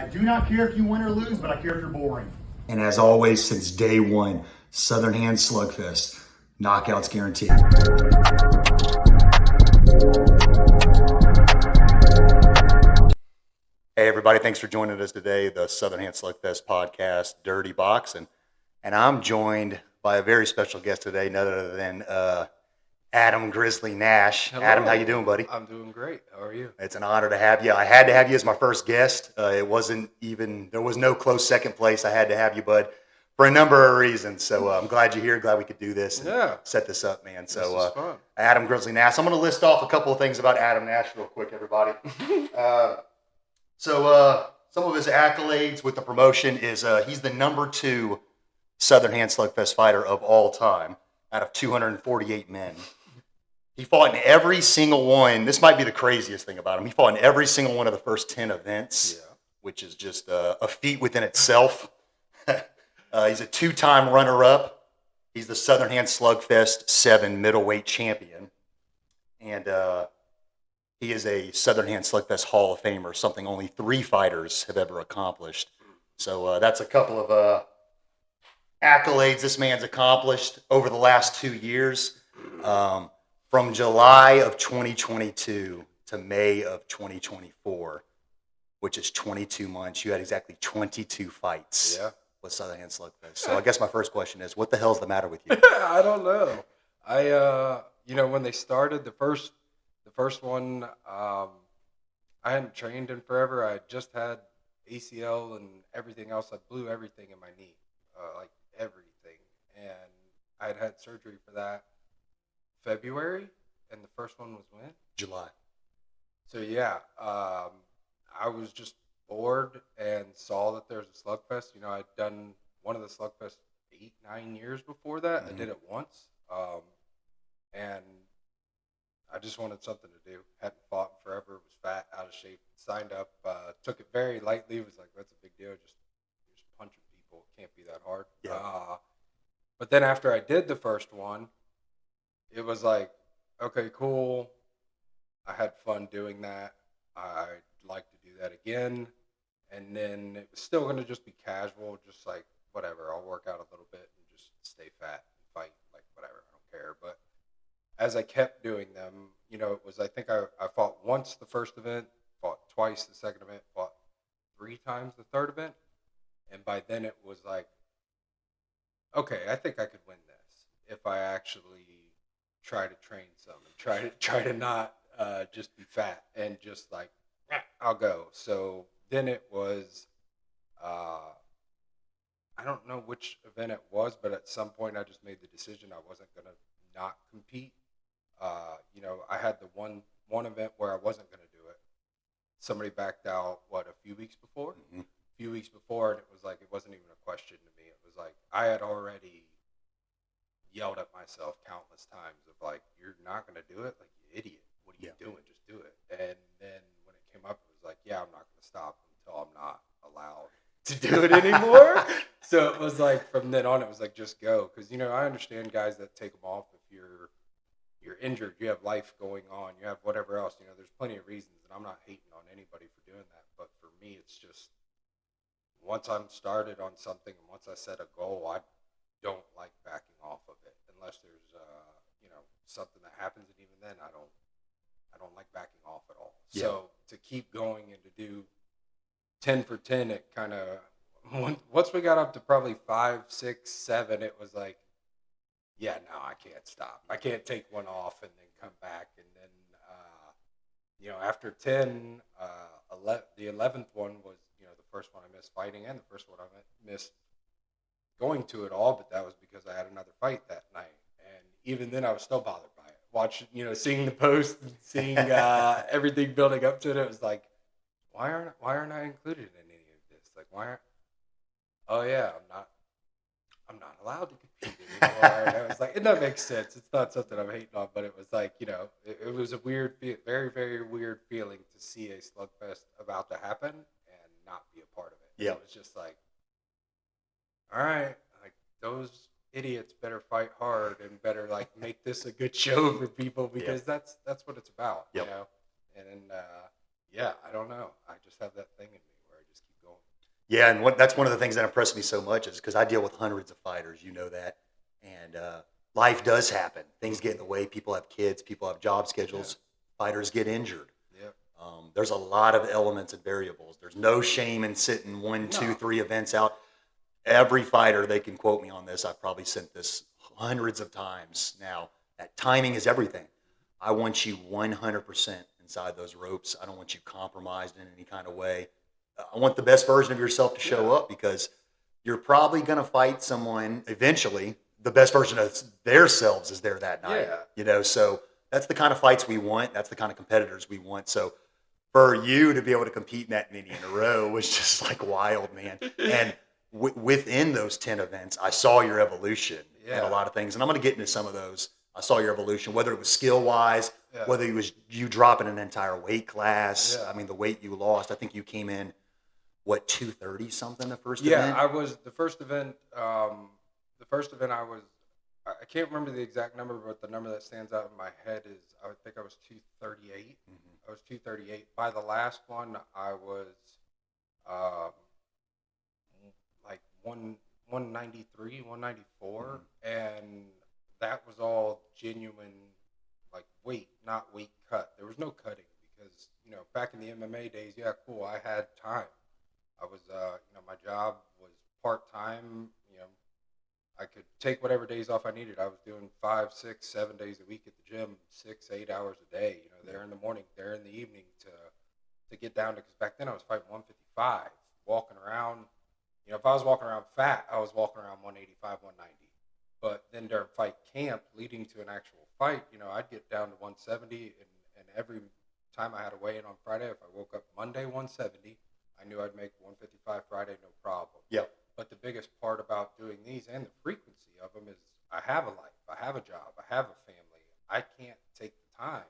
I do not care if you win or lose, but I care if you're boring. And as always, since day one, Southern Hands Slugfest. Knockouts guaranteed. Hey, everybody. Thanks for joining us today, the Southern Hands Slugfest podcast, Dirty Boxing. And I'm joined by a very special guest today, none other than Adam Grizzly Nash. Hello. Adam, how you doing, buddy? I'm doing great. How are you? It's an honor to have you. I had to have you as my first guest. There was no close second place. I had to have you, bud, for a number of reasons. So I'm glad you're here. Glad we could do this and set this up, man. So this is fun. Adam Grizzly Nash. I'm going to list off a couple of things about Adam Nash real quick, everybody. So some of his accolades with the promotion is he's the number 2 Southern Hand Slugfest fighter of all time out of 248 men. He fought in every single one. This might be the craziest thing about him. He fought in every single one of the first 10 events, which is just a feat within itself. He's a 2-time runner-up. He's the Southern Hand Slugfest 7 middleweight champion. And he is a Southern Hand Slugfest Hall of Famer, something only 3 fighters have ever accomplished. So that's a couple of accolades this man's accomplished over the last 2 years. From July of 2022 to May of 2024, which is 22 months, you had exactly 22 fights with Southern Hand Slugfest. So I guess my first question is, what the hell's the matter with you? I don't know. When they started the first one, I hadn't trained in forever. I just had ACL and everything else. I blew everything in my knee, like everything, and I had surgery for that. February, and the first one was when? July. So I was just bored and saw that there's a Slugfest. I'd done one of the Slugfest 8-9 years before that. I did it once, and I just wanted something to do. Hadn't fought in forever. Was fat, out of shape. Signed up. Took it very lightly. Was like, that's a big deal. Just punching people. It can't be that hard. Yeah. But then after I did the first one, it was like, okay, cool. I had fun doing that. I'd like to do that again. And then it was still going to just be casual, just like, whatever. I'll work out a little bit and just stay fat and fight, like, whatever. I don't care. But as I kept doing them, it was, I think I fought once the first event, fought twice the second event, fought 3 times the third event. And by then it was like, okay, I think I could win this if I actually try to train some and try to not just be fat and just like, I'll go. So then it was, I don't know which event it was, but at some point I just made the decision I wasn't going to not compete. I had the one event where I wasn't going to do it. Somebody backed out, a few weeks before? Mm-hmm. A few weeks before, and it was like, it wasn't even a question to me. It was like, I had already yelled at myself countless times of like, you're not going to do it? Like, you idiot. What are you doing? Just do it. And then when it came up, it was like, I'm not going to stop until I'm not allowed to do it anymore. So it was like, from then on, it was like, just go. Because, I understand guys that take them off if you're injured, you have life going on, you have whatever else. There's plenty of reasons, and I'm not hating on anybody for doing that. But for me, it's just, once I'm started on something and once I set a goal, I don't like backing off of it unless there's something that happens, and even then I don't like backing off at all. So to keep going and to do 10 for 10, it kind of, once we got up to probably 5, 6, 7, it was like, I can't stop. I can't take one off and then come back. And then after 10, the 11th one was the first one I missed fighting, and the first one I missed going to it all, but that was because I had another fight that night. And even then I was still bothered by it. Watching, seeing the post and seeing everything building up to it, it was like, why aren't I included in any of this? Like, why aren't, I'm not allowed to compete anymore. And I was like, it doesn't make sense. It's not something I'm hating on, but it was like, it was a weird, very, very weird feeling to see a Slugfest about to happen and not be a part of it. Yeah. It was just like, all right, like, those idiots better fight hard and better like make this a good show for people, because that's what it's about, Yep. And I don't know. I just have that thing in me where I just keep going. Yeah, and that's one of the things that impressed me so much is because I deal with hundreds of fighters, you know that, and life does happen. Things get in the way. People have kids. People have job schedules. Fighters get injured. Yep. There's a lot of elements and variables. There's no shame in sitting one, No. 2, 3 events out. Every fighter, they can quote me on this. I've probably sent this hundreds of times now. That timing is everything. I want you 100% inside those ropes. I don't want you compromised in any kind of way. I want the best version of yourself to show up because you're probably going to fight someone eventually. The best version of their selves is there that night. Yeah. You know, so that's the kind of fights we want. That's the kind of competitors we want. So for you to be able to compete in that many in a row was just like wild, man. And within those 10 events, I saw your evolution in a lot of things. And I'm going to get into some of those. I saw your evolution, whether it was skill-wise, whether it was you dropping an entire weight class. I mean, the weight you lost. I think you came in, 230 something the first event? Yeah, I was the first event. The first event I can't remember the exact number, but the number that stands out in my head is I think I was 238. I was 238. By the last one, I was like 193, 194, and that was all genuine, like weight, not weight cut. There was no cutting because back in the MMA days, cool, I had time. I was, my job was part-time. I could take whatever days off I needed. I was doing 5, 6, 7 days a week at the gym, 6, 8 hours a day, there in the morning, there in the evening to get down to, because back then I was fighting 155, walking around. If I was walking around fat, I was walking around 185, 190. But then during fight camp, leading to an actual fight, I'd get down to 170, and every time I had a weigh-in on Friday, if I woke up Monday 170, I knew I'd make 155 Friday, no problem. Yep. But the biggest part about doing these and the frequency of them is I have a life, I have a job, I have a family. I can't take the time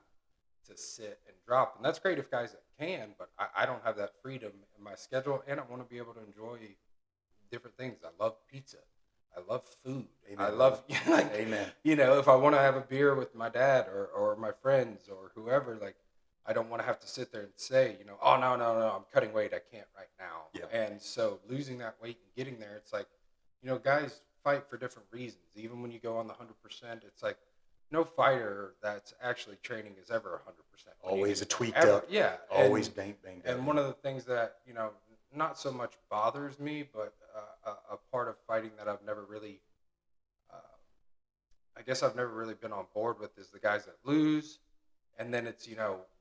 to sit and drop. And that's great if guys that can, but I don't have that freedom in my schedule, and I want to be able to enjoy different things. I love pizza. I love food. Amen. I love, Amen. If I want to have a beer with my dad or my friends or whoever, I don't want to have to sit there and say, oh, no, I'm cutting weight. I can't right now. Yeah. And so losing that weight and getting there, it's like, guys fight for different reasons. Even when you go on the 100%, it's like no fighter that's actually training is ever 100%. Always a tweaked ever. up. Yeah. Always banged up. And one of the things that, not so much bothers me, but a part of fighting that I've never really, I've never really been on board with is the guys that lose. And then it's,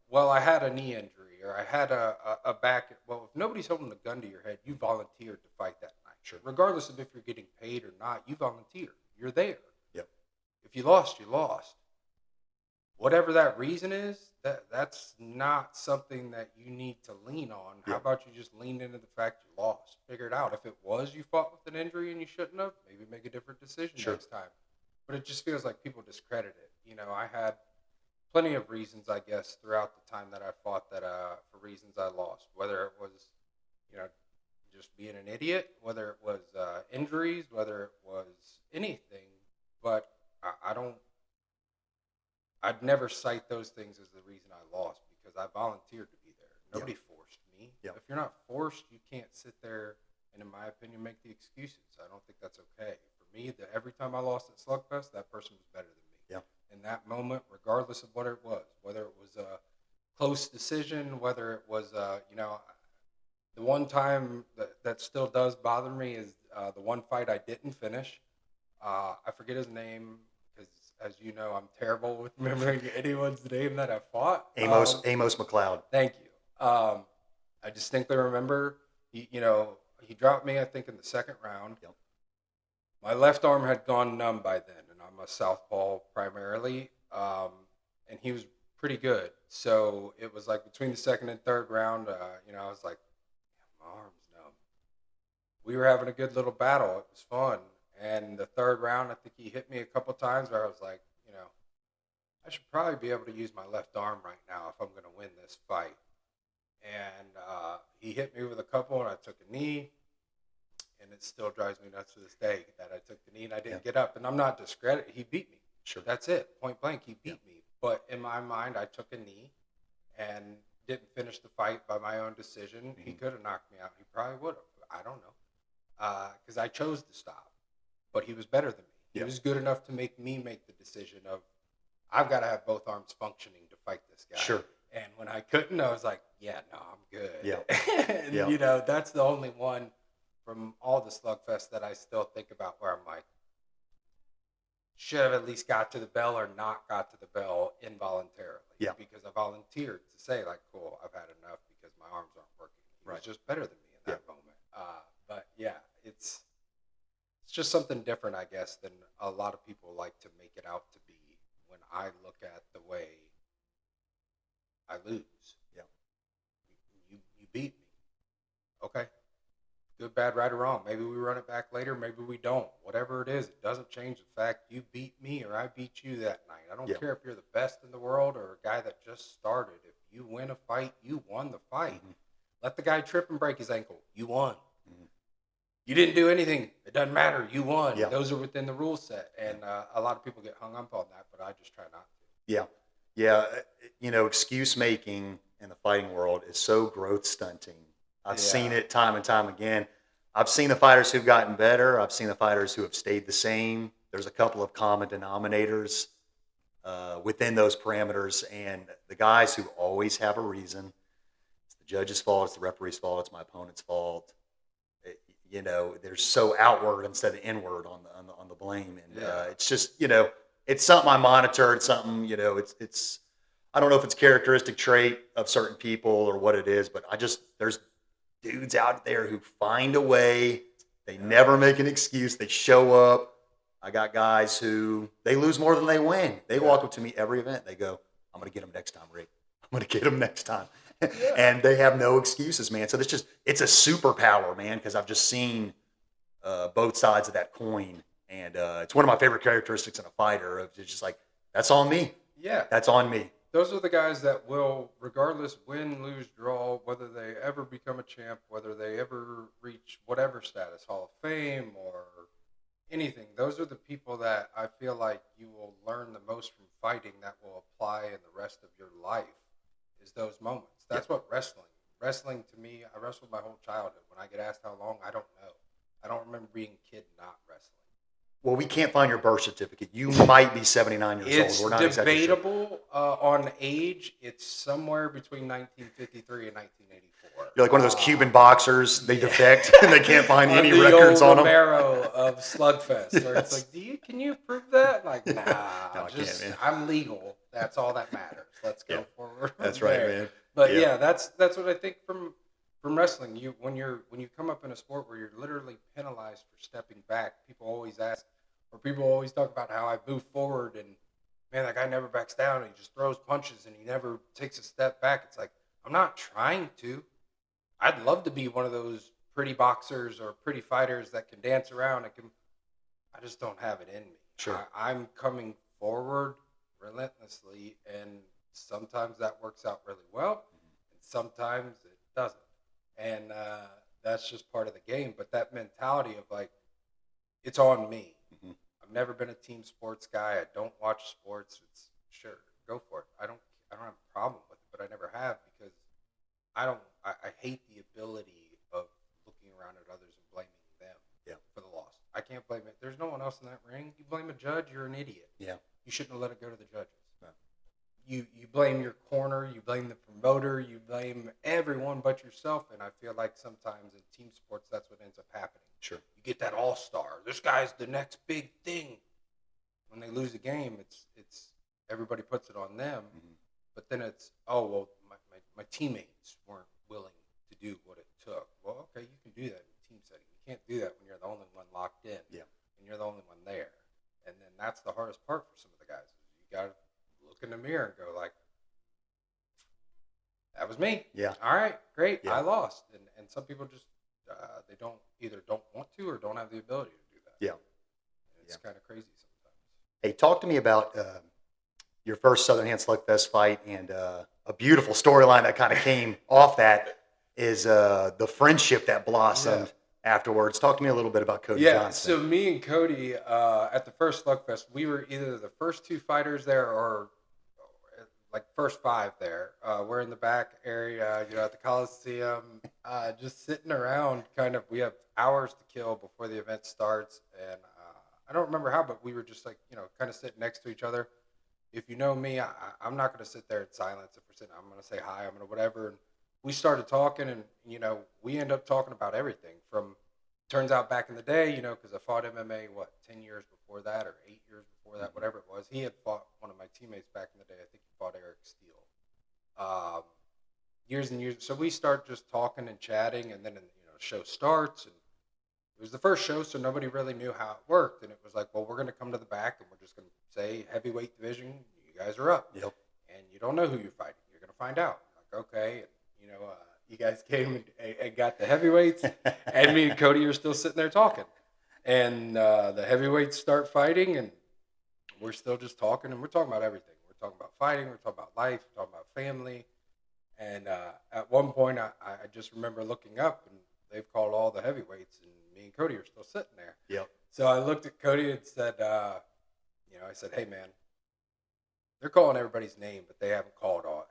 well, I had a knee injury or I had a back. Well, if nobody's holding a gun to your head, you volunteered to fight that night. Sure. Regardless of if you're getting paid or not, you volunteered. You're there. Yep. If you lost, you lost. Whatever that reason is, that's not something that you need to lean on. Yeah. How about you just lean into the fact you lost? Figure it out. If it was you fought with an injury and you shouldn't have, maybe make a different decision next time. But it just feels like people discredit it. I had plenty of reasons, I guess, throughout the time that I fought that for reasons I lost. Whether it was, just being an idiot, whether it was injuries, whether it was anything. But I'd never cite those things as the reason I lost because I volunteered to be there. Nobody forced me. Yep. If you're not forced, you can't sit there and, in my opinion, make the excuses. I don't think that's okay. For me, every time I lost at Slugfest, that person was better than me. Yeah. In that moment, regardless of what it was, whether it was a close decision, whether it was, the one time that still does bother me is the one fight I didn't finish. I forget his name because, as you know, I'm terrible with remembering anyone's name that I fought. Amos McLeod. Thank you. I distinctly remember he dropped me, I think, in the second round. Yep. My left arm had gone numb by then, and I'm a southpaw primarily, and he was pretty good. So it was like between the second and third round, I was like, my arm's numb. We were having a good little battle. It was fun. And the third round, I think he hit me a couple times where I was like, I should probably be able to use my left arm right now if I'm going to win this fight. And he hit me with a couple, and I took a knee. And it still drives me nuts to this day that I took the knee and I didn't get up. And I'm not discredited. He beat me. Sure. That's it. Point blank, he beat me. But in my mind, I took a knee and didn't finish the fight by my own decision. Mm-hmm. He could have knocked me out. He probably would have. I don't because I chose to stop, but he was better than me. He Yeah. was good enough to make me make the decision of, I've got to have both arms functioning to fight this guy. Sure. And when I couldn't, I was like, yeah, no, I'm good. Yeah. And, Yeah. you know, that's the only one from all the Slugfest that I still think about where I'm like, should have at least got to the bell or not got to the bell involuntarily. Yeah. Because I volunteered to say, like, cool, I've had enough because my arms aren't working. He was Right. just better than me in that moment. But yeah, it's just something different, I guess, than a lot of people like to make it out to be when I look at the way I lose. Yeah. You beat me. Okay. Good, bad, right, or wrong. Maybe we run it back later. Maybe we don't. Whatever it is, it doesn't change the fact you beat me or I beat you that night. I don't Yeah. care if you're the best in the world or a guy that just started. If you win a fight, you won the fight. Mhm. Let the guy trip and break his ankle. You won. Mhm. You didn't do anything. It doesn't matter. You won. Yeah. Those are within the rule set. And a lot of people get hung up on that, but I just try not to. Yeah. Yeah. You know, excuse making in the fighting world is so growth stunting. I've seen it time and time again. I've seen the fighters who've gotten better. I've seen the fighters who have stayed the same. There's a couple of common denominators within those parameters. And the guys who always have a reason, it's the judge's fault, it's the referee's fault, it's my opponent's fault. You know, they're so outward instead of inward on the blame. And it's just, you know, it's something I monitor. It's something, you know, it's I don't know if it's a characteristic trait of certain people or what it is, but there's dudes out there who find a way. They never make an excuse. They show up. I got guys who they lose more than they win. They walk up to me every event. They go, I'm going to get them next time, Rick. I'm going to get them next time. And they have no excuses, man. So it's a superpower, man, because I've just seen both sides of that coin. And it's one of my favorite characteristics in a fighter. It's just like, that's on me. Yeah. That's on me. Those are the guys that will, regardless win, lose, draw, whether they ever become a champ, whether they ever reach whatever status, Hall of Fame or anything. Those are the people that I feel like you will learn the most from fighting that will apply in the rest of your life is those moments. That's what wrestling to me, I wrestled my whole childhood. When I get asked how long, I don't know. I don't remember being a kid not wrestling. Well, we can't find your birth certificate. You might be 79 years It's old. We're not exactly sure. debatable on age. It's somewhere between 1953 and 1984. You're like one of those Cuban boxers. They defect and they can't find any the records old on them. Romero of Slugfest. Where it's like, can you prove that? Like, nah, No, I can't, man. I'm legal. That's all that matters. Let's go forward. That's right, man. But yeah, that's what I think from wrestling. When you come up in a sport where you're literally penalized for stepping back, people always ask, or people always talk about how I move forward and man, that guy never backs down and he just throws punches and he never takes a step back. It's like, I'm not trying to. I'd love to be one of those pretty boxers or pretty fighters that can dance around and I just don't have it in me. Sure. I'm coming forward relentlessly, and sometimes that works out really well, and sometimes it doesn't. And that's just part of the game. But that mentality of like, it's on me. Mhm. I've never been a team sports guy. I don't watch sports. It's sure, go for it. I don't have a problem with it, but I never have because I hate the ability of looking around at others and blaming them for the loss. I can't blame it. There's no one else in that ring. You blame a judge, you're an idiot. Yeah. You shouldn't have let it go to the judges. No. You blame your corner, you blame the promoter, you blame everyone but yourself. And I feel like sometimes in team sports, that's what ends up happening. Sure. You get that all-star. This guy's the next big thing. When they lose a game, it's everybody puts it on them. Mhm. But then it's, oh, well, my teammates weren't willing to do what it took. Well, okay, you can do that in a team setting. You can't do that when you're the only one locked in. Yeah. And you're the only one there. And then that's the hardest part for some of the guys. You got to look in the mirror and go like, that was me. Yeah. All right, great. Yeah. I lost. And some people just, they don't want to or don't have the ability to do that. Yeah. And it's kind of crazy sometimes. Hey, talk to me about your first Southern Hand Slugfest fight, and a beautiful storyline that kind of came off that is the friendship that blossomed afterwards. Talk to me a little bit about Cody Johnson. So me and Cody at the first Slugfest, we were either the first two fighters there or like first five there. We're in the back area, at the Coliseum, just sitting around. Kind of, we have hours to kill before the event starts, and I don't remember how, but we were just like, kind of sitting next to each other. If you know me, I'm not going to sit there in silence. If we're sitting, I'm going to say hi. I'm going to whatever. And we started talking, and we end up talking about everything. From turns out back in the day, because I fought MMA 10 years before that or 8 years before that, whatever it was. He had fought one of my teammates back in the day. I think he fought Eric Steele. Years and years. So we start just talking and chatting, and then the show starts, and it was the first show, so nobody really knew how it worked. And it was like, well, we're going to come to the back, and we're just going to say heavyweight division. You guys are up. Yep. And you don't know who you're fighting. You're going to find out. Like, okay. And, you guys came and got the heavyweights, and me and Cody are still sitting there talking. And the heavyweights start fighting, and we're still just talking, and we're talking about everything. We're talking about fighting. We're talking about life. We're talking about family. And at one point, I just remember looking up, and they've called all the heavyweights, and me and Cody are still sitting there. Yep. So I looked at Cody and said, I said, hey, man, they're calling everybody's name, but they haven't called ours.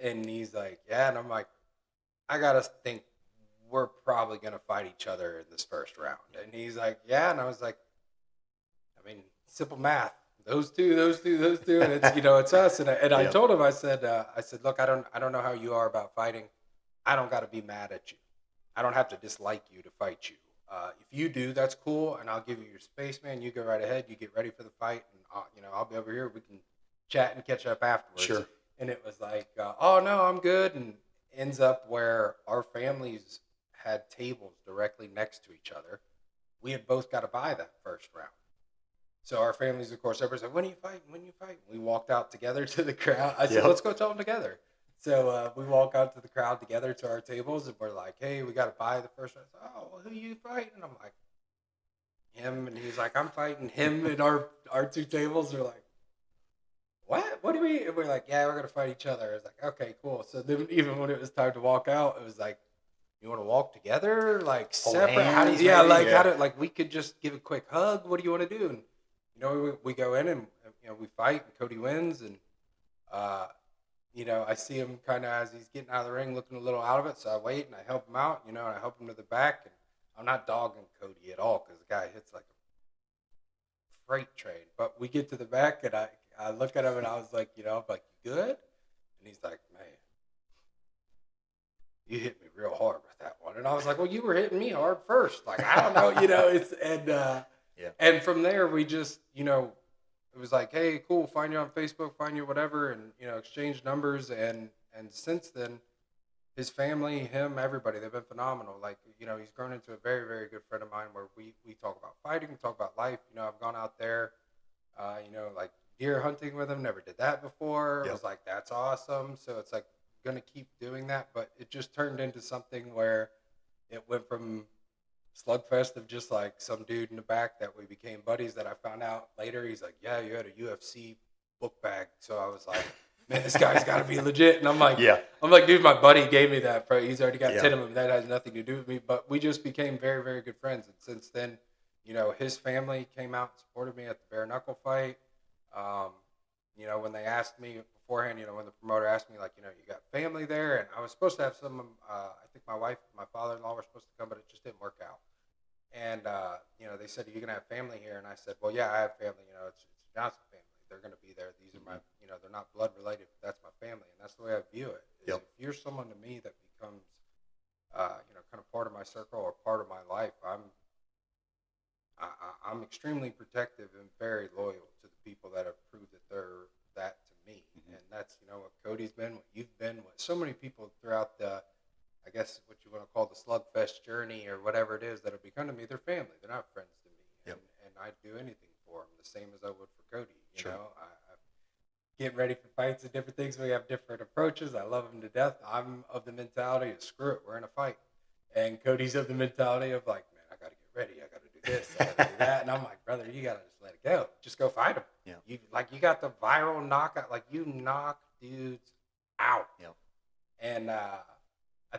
And he's like, yeah. And I'm like, I got to think we're probably going to fight each other in this first round. And he's like, yeah. And I was like, I mean, simple math. Those two. And it's, it's us. And I told him, I said, look, I don't know how you are about fighting. I don't got to be mad at you. I don't have to dislike you to fight you. If you do, that's cool, and I'll give you your space, man. You go right ahead. You get ready for the fight, and I'll be over here. We can chat and catch up afterwards. Sure. And it was like, oh no, I'm good. And ends up where our families had tables directly next to each other. We had both got to buy that first round. So our families, of course, everybody's like, when are you fighting? When you fighting? We walked out together to the crowd. I said, let's go tell them together. So we walk out to the crowd together to our tables, and we're like, hey, we got to buy the first round. Oh, well, who you fighting? And I'm like, him. And he's like, I'm fighting him. And our two tables are like, what? What do we? And we're like, yeah, we're going to fight each other. I was like, okay, cool. So then even when it was time to walk out, it was like, you want to walk together? Like separate? How do you, how do, we could just give a quick hug. What do you want to do? And, we go in and, we fight, and Cody wins. And, I see him kind of as he's getting out of the ring, looking a little out of it. So I wait and I help him out, and I help him to the back. And I'm not dogging Cody at all, because the guy hits like a freight train. But we get to the back, and I look at him, and I was like, I'm like, you good? And he's like, man, you hit me real hard with that one. And I was like, well, you were hitting me hard first. Like, I don't know, and from there we just, it was like, hey, cool, find you on Facebook, find you whatever, and, exchange numbers. And since then, his family, him, everybody, they've been phenomenal. Like, he's grown into a very, very good friend of mine, where we talk about fighting, we talk about life. I've gone out there, like deer hunting with him, never did that before. I was like, that's awesome. So it's like, going to keep doing that, but it just turned into something where it went from Slugfest of just like some dude in the back that we became buddies, that I found out later he's like, yeah, you had a UFC book bag. So I was like, man, this guy's got to be legit. And I'm like, dude, my buddy gave me that. He's already got 10 of them. That has nothing to do with me. But we just became very, very good friends. And since then, his family came out and supported me at the bare knuckle fight. When they asked me beforehand, when the promoter asked me, like, you got family there, and I was supposed to have some, I think my wife, my father-in-law were supposed to come, but it just didn't work out. And, they said, are you going to have family here? And I said, well, yeah, I have family. It's Johnson family. They're going to be there. These are my, they're not blood related, but that's my family. And that's the way I view it. If you're someone to me that becomes, kind of part of my circle or part of my life, I'm extremely protective and very loyal to the people that have proved that they're that to me. Mm-hmm. And that's, what Cody's been, what you've been, what so many people throughout the, I guess what you want to call the Slugfest journey or whatever it is that have become to me, they're family. They're not friends to me. And I'd do anything for them, the same as I would for Cody. You know, I getting ready for fights and different things. We have different approaches. I love him to death. I'm of the mentality of screw it, we're in a fight. And Cody's of the mentality of like, man, I got to get ready. I got to do this. I got to do that. And I'm like, brother, you got to just let it go. Just go fight him. Yeah. You got the viral knockout. Like, you knock dudes out. Yeah. And I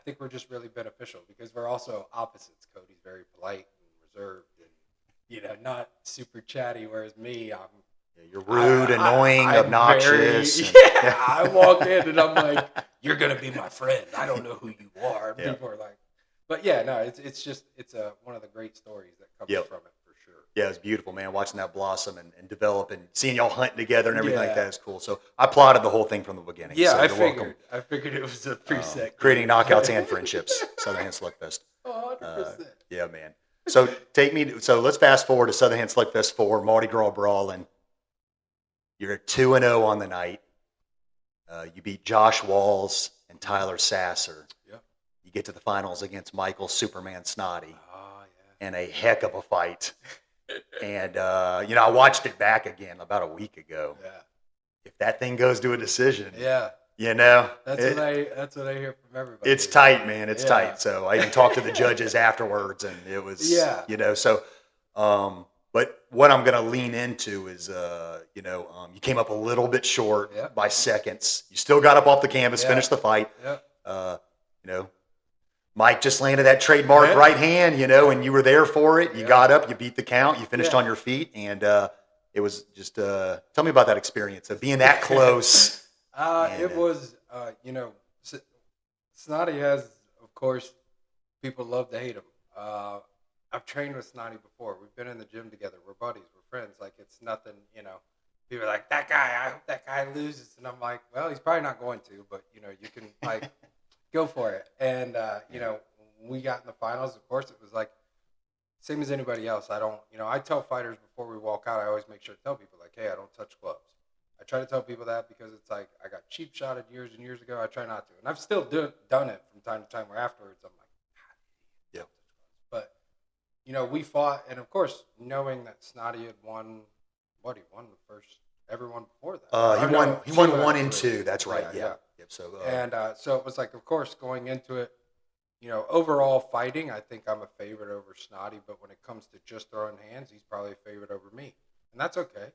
think we're just really beneficial because we're also opposites. Cody's very polite and reserved and, not super chatty. Whereas me, I'm You're rude, annoying, I'm obnoxious. I walk in and I'm like, "You're gonna be my friend. I don't know who you are." Yeah. People are like, but yeah, no, it's just one of the great stories that comes Yep. from it for sure. Yeah, it's beautiful, man. Watching that blossom and develop and seeing y'all hunting together and everything like Yeah. that is cool. So I applauded the whole thing from the beginning. Yeah, so I you're welcome. figured it was a preset. Creating knockouts and friendships. Southern Hand Slugfest. 100%. Yeah, man. So so let's fast forward to Southern Hand Slugfest 4, Mardi Gras Brawling. You're 2-0 on the night. You beat Josh Walls and Tyler Sasser. Yep. You get to the finals against Michael Superman Snotty. Oh yeah. And a heck of a fight. And I watched it back again about a week ago. Yeah. If that thing goes to a decision, Yeah. that's what I hear from everybody. It's tight, man. It's Yeah. tight. So I even talked to the judges afterwards, and it was, So, but what I'm going to lean into is, you came up a little bit short by seconds. You still got up off the canvas, finished the fight. Yeah. Mike just landed that trademark right hand, and you were there for it. You got up, you beat the count, you finished on your feet, and it was just. Tell me about that experience of being that close. It was, Snotty has, of course, people love to hate him. I've trained with Snotty before. We've been in the gym together. We're buddies. We're friends. Like, it's nothing, People are like, that guy, I hope that guy loses. And I'm like, well, he's probably not going to, but, you can, like, go for it. And, when we got in the finals, of course, it was like, same as anybody else. I don't, I tell fighters before we walk out, I always make sure to tell people, like, hey, I don't touch gloves. I try to tell people that because it's like, I got cheap shotted years and years ago. I try not to. And I've still done it from time to time where afterwards I'm like, yeah. But, we fought. And, of course, knowing that Snotty had won, he won the first, everyone before that. He won 1 and 2. That's right. Yeah. Yep. So, so it was like, of course, going into it, overall fighting, I think I'm a favorite over Snotty. But when it comes to just throwing hands, he's probably a favorite over me. And that's okay.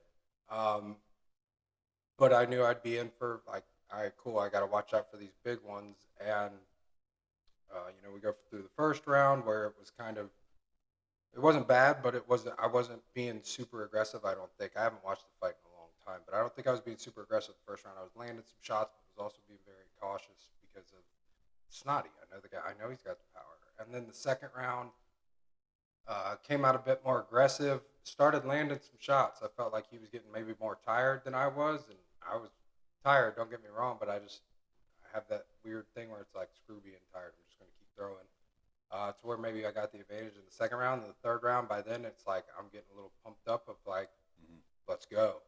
But I knew I'd be in for, like, all right, cool, I got to watch out for these big ones. And, we go through the first round where it was kind of, it wasn't bad, but I wasn't being super aggressive, I don't think. I haven't watched the fight in a long time, but I don't think I was being super aggressive the first round. I was landing some shots, but was also being very cautious because of Snotty. I know the guy. I know he's got the power. And then the second round came out a bit more aggressive, started landing some shots. I felt like he was getting maybe more tired than I was, and I was tired, don't get me wrong, but I have that weird thing where it's like, screw being tired, I'm just going to keep throwing. To where maybe I got the advantage in the second round. And the third round, by then, it's like I'm getting a little pumped up of like, let's go.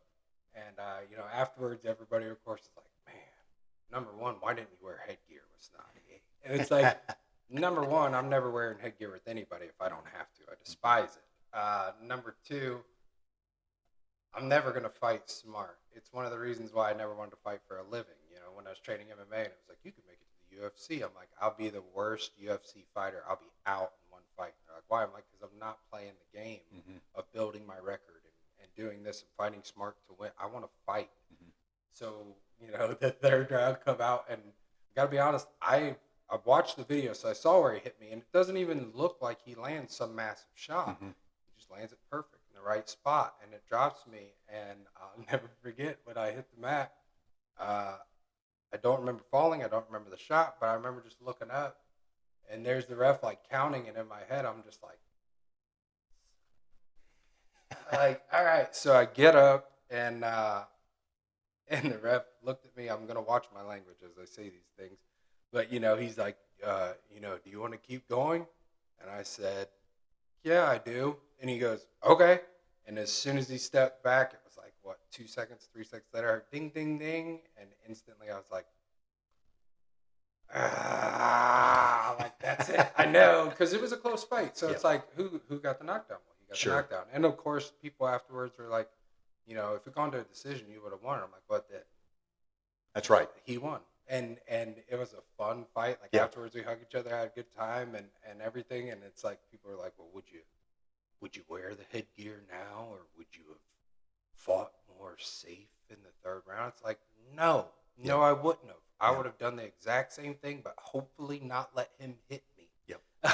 And, afterwards, everybody, of course, is like, man, number one, why didn't you wear headgear with Snotty? And it's like, number one, I'm never wearing headgear with anybody if I don't have to. I despise it. Number two, I'm never going to fight smart. It's one of the reasons why I never wanted to fight for a living. When I was training MMA, and it was like, you can make it to the UFC. I'm like, I'll be the worst UFC fighter. I'll be out in one fight. And they're like, why? I'm like, because I'm not playing the game of building my record and doing this and fighting smart to win. I want to fight. So, the third round come out, and I got to be honest, I watched the video, so I saw where he hit me, and it doesn't even look like he lands some massive shot. He just lands it perfect in the right spot, and it drops me, and I'll never forget when I hit the mat. I don't remember falling. I don't remember the shot, but I remember just looking up, and there's the ref, like, counting, and in my head, I'm just like, all right. So I get up, and the ref looked at me. I'm going to watch my language as I say these things. But, he's like, do you want to keep going? And I said, yeah, I do. And he goes, okay. And as soon as he stepped back, it was like, 2 seconds, 3 seconds later, I heard ding, ding, ding. And instantly I was like, like, that's it. I know, because it was a close fight. So it's like, who got the knockdown? Well, he got the knockdown. And, of course, people afterwards were like, if it gone to a decision, you would have won. I'm like, what the? That's right. He won. And it was a fun fight. Like, afterwards, we hugged each other, had a good time and everything. And it's like, people are like, well, would you wear the headgear now, or would you have fought more safe in the third round? It's like, no, I wouldn't have. I would have done the exact same thing, but hopefully not let him hit me.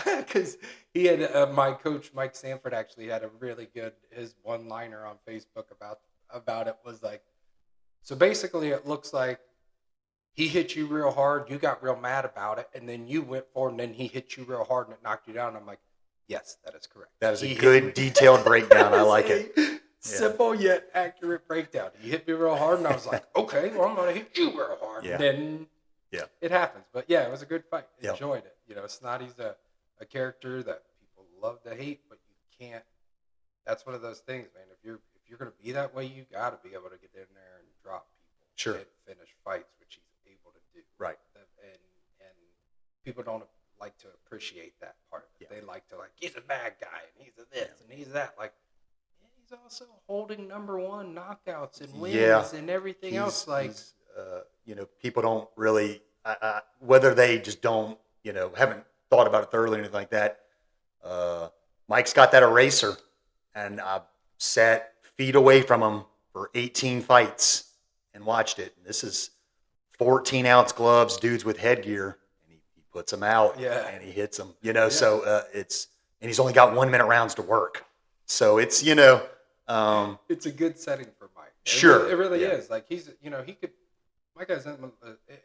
Because he had my coach Mike Sanford actually had a really good his one-liner on Facebook about about it was like, so basically it looks like he hit you real hard, you got real mad about it, and then you went forward, and then he hit you real hard, and it knocked you down. And I'm like, yes, that is correct. That is a He good, hit- detailed breakdown. I like That it. is a Simple yet accurate breakdown. He hit me real hard, and I was like, okay, well, I'm going to hit you real hard. Yeah. And then it happens. But yeah, it was a good fight. Yep. Enjoyed it. You know, Snotty's a character that people love to hate, but you can't. That's one of those things, man. If you're going to be that way, you got to be able to get in there and drop people. Sure. And finish fights, which he's able to do. Right. And people don't like to appreciate that part of it. Yeah. They like to he's a bad guy and he's a this and he's that. Like, he's also holding number one knockouts and wins and everything else. Like, you know, people don't really, whether they just don't, you know, haven't thought about it thoroughly or anything like that. Mike's got that eraser, and I sat feet away from him for 18 fights and watched it. And this is 14-ounce gloves, dudes with headgear, and he puts them out and he hits them. You know, so and he's only got 1 minute rounds to work. So it's, you know, it's a good setting for Mike. Sure. It really is. Like, he's, you know, Mike has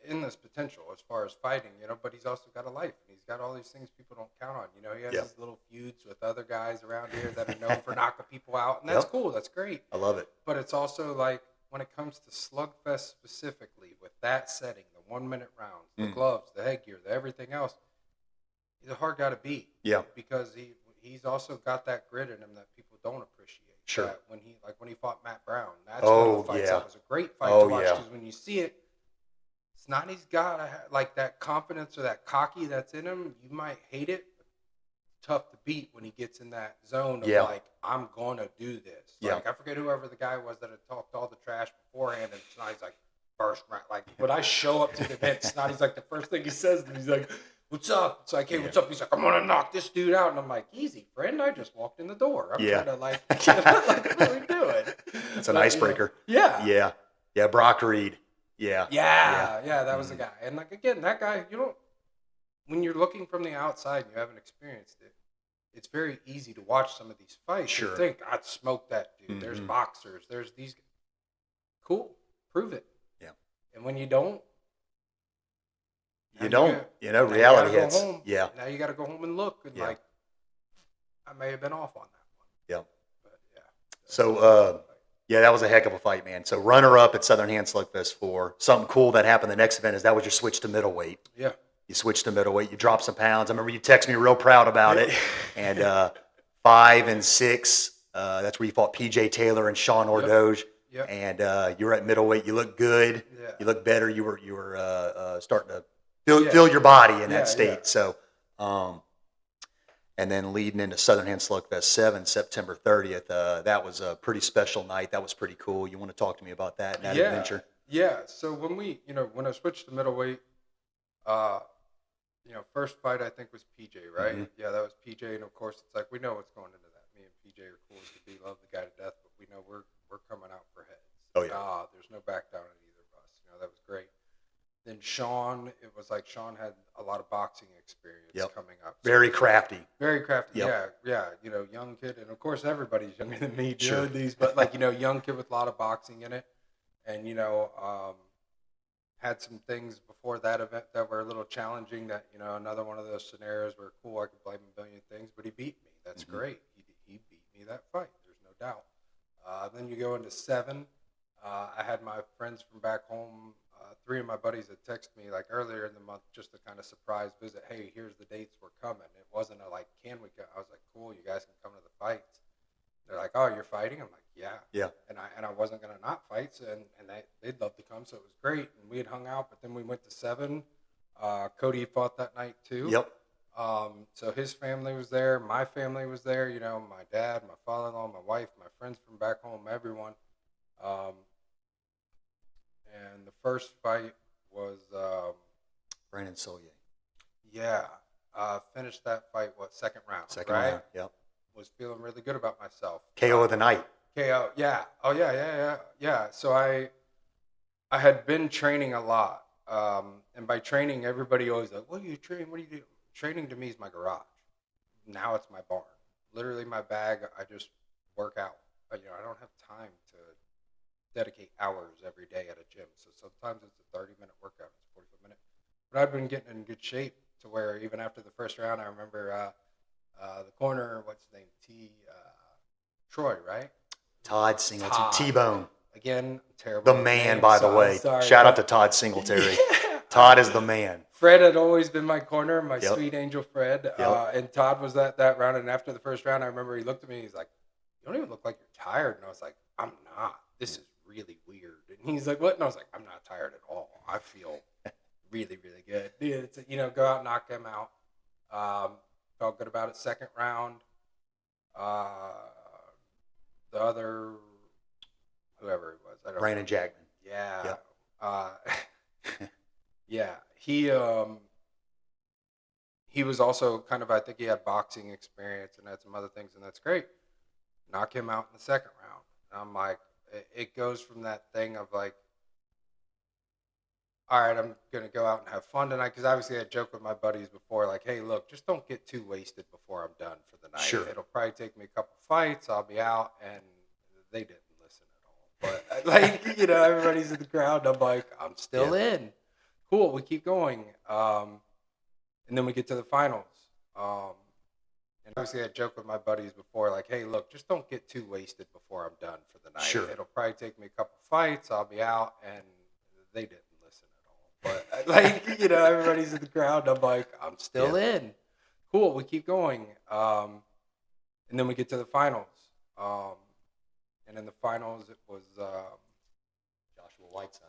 in this potential as far as fighting, you know, but he's also got a life. And he's got all these things people don't count on. You know, he has his little feuds with other guys around here that are known for knocking people out. And that's cool. That's great. I love it. But it's also like, when it comes to Slugfest specifically, with that setting, the 1 minute rounds, the gloves, the headgear, the everything else, he's a hard guy to beat. Yeah. Because he's also got that grit in him that people don't appreciate. Sure. That when he fought Matt Brown, that's one of the fights that was a great fight to watch, because when you see it, Snotty's got like that confidence or that cocky that's in him. You might hate it, but it's tough to beat when he gets in that zone of like, I'm gonna do this. Like, I forget whoever the guy was that had talked all the trash beforehand, and Snotty's like, first round. Like, when I show up to the event, Snotty's like, the first thing he says, and he's like, what's up? It's like, hey, what's up? He's like, I'm gonna knock this dude out. And I'm like, easy, friend. I just walked in the door. I'm trying to like, what are we doing? It's an icebreaker. Yeah. Yeah. Brock Reed. Yeah. That was the guy. And like, again, that guy, you don't, when you're looking from the outside and you haven't experienced it, it's very easy to watch some of these fights and think, I'd smoke that dude. There's boxers. There's these. Cool. Prove it. Yeah. And when you don't, reality hits. Yeah. Now you got to go home and look. And like, I may have been off on that one. Yeah. But So, that was a heck of a fight, man. So runner-up at Southern Hand Slugfest 4. Something cool that happened the next event is that was your switch to middleweight. Yeah. You switched to middleweight. You dropped some pounds. I remember you texted me real proud about it. And 5 and 6, that's where you fought PJ Taylor and Sean Ordoge. Yep. And you were at middleweight. You looked good. Yeah. You looked better. You were starting to feel your body in that state. Yeah. So, and then leading into Southern Hand Slugfest 7, September 30th, that was a pretty special night. That was pretty cool. You want to talk to me about that and that adventure? Yeah. So when I switched to middleweight, first fight I think was PJ, right? Mm-hmm. Yeah, that was PJ, and of course it's like we know what's going into that. Me and PJ are cool as could be, love the guy to death, but we know we're coming out for heads. Oh yeah. There's no back down in either of us. That was great. Then Sean, it was like Sean had a lot of boxing experience coming up. So very crafty. Very crafty. Yep. Yeah. Young kid, and of course everybody's younger than me doing these, but like young kid with a lot of boxing in it, and had some things before that event that were a little challenging. That another one of those scenarios where cool, I could blame him a billion things, but he beat me. That's great. He beat me that fight. There's no doubt. Then you go into 7. I had my friends from back home. 3 of my buddies had texted me like earlier in the month just to kind of surprise visit. Hey, here's the dates we're coming. It wasn't a like, can we go? I was like, cool, you guys can come to the fights. They're like, oh, you're fighting? I'm like, yeah. And I wasn't gonna not fight, so, and they'd love to come, so it was great. And we had hung out, but then we went to 7. Cody fought that night too. Yep. So his family was there, my family was there. My dad, my father-in-law, my wife, my friends from back home, everyone. And the first fight was Brandon Solier. Yeah. Finished that fight, second round? Second round, yep. Was feeling really good about myself. KO of the night. KO, yeah. Oh, yeah. So I had been training a lot. And by training, everybody always like, what do you train? What do you do? Training to me is my garage. Now it's my barn. Literally my bag, I just work out. I don't have time to dedicate hours every day at a gym. So sometimes it's a 30-minute workout, it's a 45-minute. But I've been getting in good shape to where even after the first round, I remember the corner, what's his name? Troy, right? Todd Singletary. Todd. T-Bone. Again, terrible. The with man, names, by the so I'm way. sorry, Shout out but- to Todd Singletary. Yeah. Todd is the man. Fred had always been my corner, my Yep. sweet angel Fred. Yep. And Todd was that round. And after the first round, I remember he looked at me and he's like, "You don't even look like you're tired." And I was like, "I'm not. This is really weird." And he's like, "What?" And I was like, "I'm not tired at all. I feel really, really good." Dude, it's, go out, knock him out. Felt good about it. Second round, the other, whoever it was, I don't Brandon know. Jackman. Yeah. Yep. Yeah. He was also kind of, I think he had boxing experience and had some other things, and that's great. Knock him out in the second round. And I'm like, it goes from that thing of like, all right, I'm going to go out and have fun tonight. Because obviously I joked with my buddies before, like, hey, look, just don't get too wasted before I'm done for the night. Sure. It'll probably take me a couple fights. I'll be out. And they didn't listen at all. But, like, everybody's in the crowd. And I'm like, I'm still in. Cool, we keep going. And then we get to the finals. And obviously I joked with my buddies before, like, hey, look, just don't get too wasted before I'm done for the night. Sure. It'll probably take me a couple fights. I'll be out. And they didn't listen at all. But, like, everybody's in the crowd. And I'm like, I'm still in. Cool, we keep going. And then we get to the finals. And in the finals, it was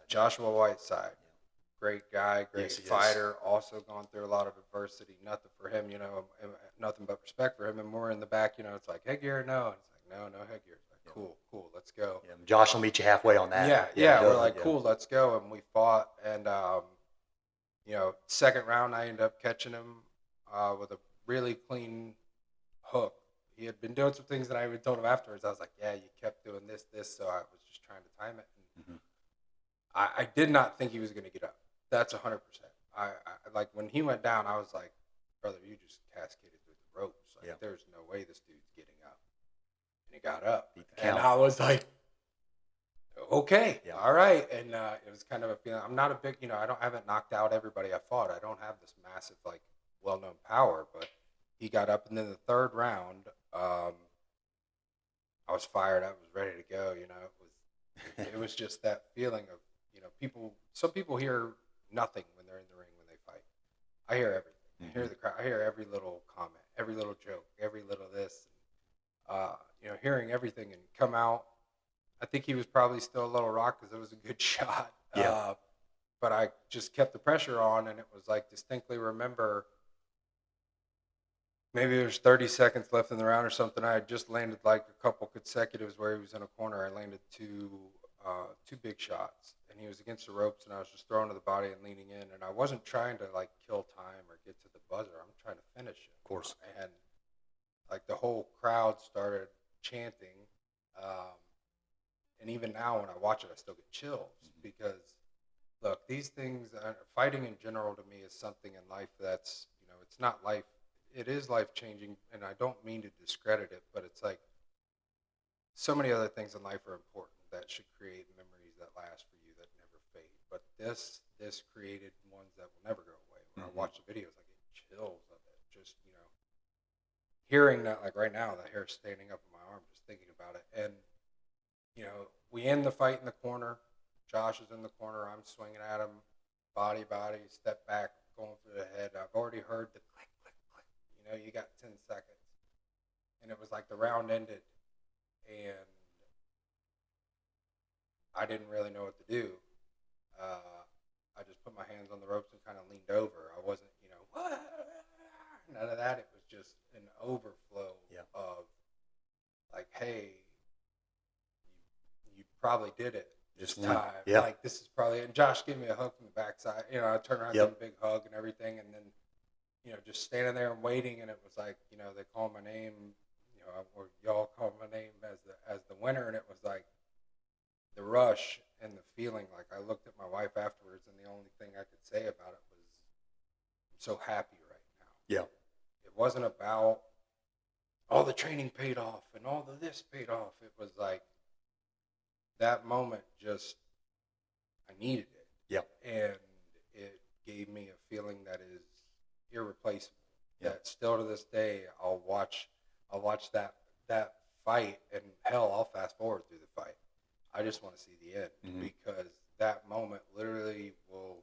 Joshua Whiteside. Great guy, great Yes, he is. fighter, also gone through a lot of adversity. Nothing for him, nothing but respect for him. And we're in the back, it's like, headgear, no. And it's like, no headgear. It's like, cool, let's go. Yeah, Josh will meet you halfway on that. Yeah, we're like, cool, let's go. And we fought. And, second round, I ended up catching him with a really clean hook. He had been doing some things that I even told him afterwards. I was like, yeah, you kept doing this. So I was just trying to time it. And I did not think he was going to get up. That's 100%. I like when he went down, I was like, brother, you just cascaded through the ropes. Like, there's no way this dude's getting up. And he got up. And I was like, okay, all right. And it was kind of a feeling. I'm not a big, I haven't knocked out everybody I fought. I don't have this massive, like, well-known power. But he got up. And then the third round, I was fired. I was ready to go. It was just that feeling of, some people hear nothing when they're in the ring when they fight. I hear everything. I hear the crowd. I hear every little comment, every little joke, every little this. Hearing everything and come out. I think he was probably still a little rocked because it was a good shot. Yeah. But I just kept the pressure on, and it was like distinctly remember. Maybe there's 30 seconds left in the round or something. I had just landed like a couple consecutives where he was in a corner. I landed two big shots, and he was against the ropes, and I was just throwing to the body and leaning in, and I wasn't trying to like kill time or get to the buzzer. I'm trying to finish it. Of course. And like the whole crowd started chanting, and even now when I watch it, I still get chills because look, these things, fighting in general to me is something in life that's, it's not life. It is life-changing, and I don't mean to discredit it, but it's like so many other things in life are important that should create memories that last for you that never fade. But this created ones that will never go away. When I watch the videos, I get chills of it. Just, hearing that, like right now, the hair standing up on my arm, just thinking about it. And, we end the fight in the corner. Josh is in the corner. I'm swinging at him, body, step back, going for the head. I've already heard the click, click, click. You got 10 seconds. And it was like the round ended, and I didn't really know what to do. I just put my hands on the ropes and kind of leaned over. I wasn't, none of that. It was just an overflow of like, hey, you probably did it this time. Yeah. Like, this is probably, and Josh gave me a hug from the backside. I turned around, gave him a big hug and everything, and then, just standing there and waiting, and it was like, they call my name, or y'all call my name as the winner, and it was like the rush and the feeling. Like, I looked at my wife afterwards, and the only thing I could say about it was, I'm so happy right now. Yeah. It wasn't about all the training paid off and all the this paid off. It was like that moment just, I needed it. Yep. And it gave me a feeling that is irreplaceable. Yep. That still to this day, I'll watch that fight, and hell, I'll fast forward through the fight. I just want to see the end, because that moment literally will.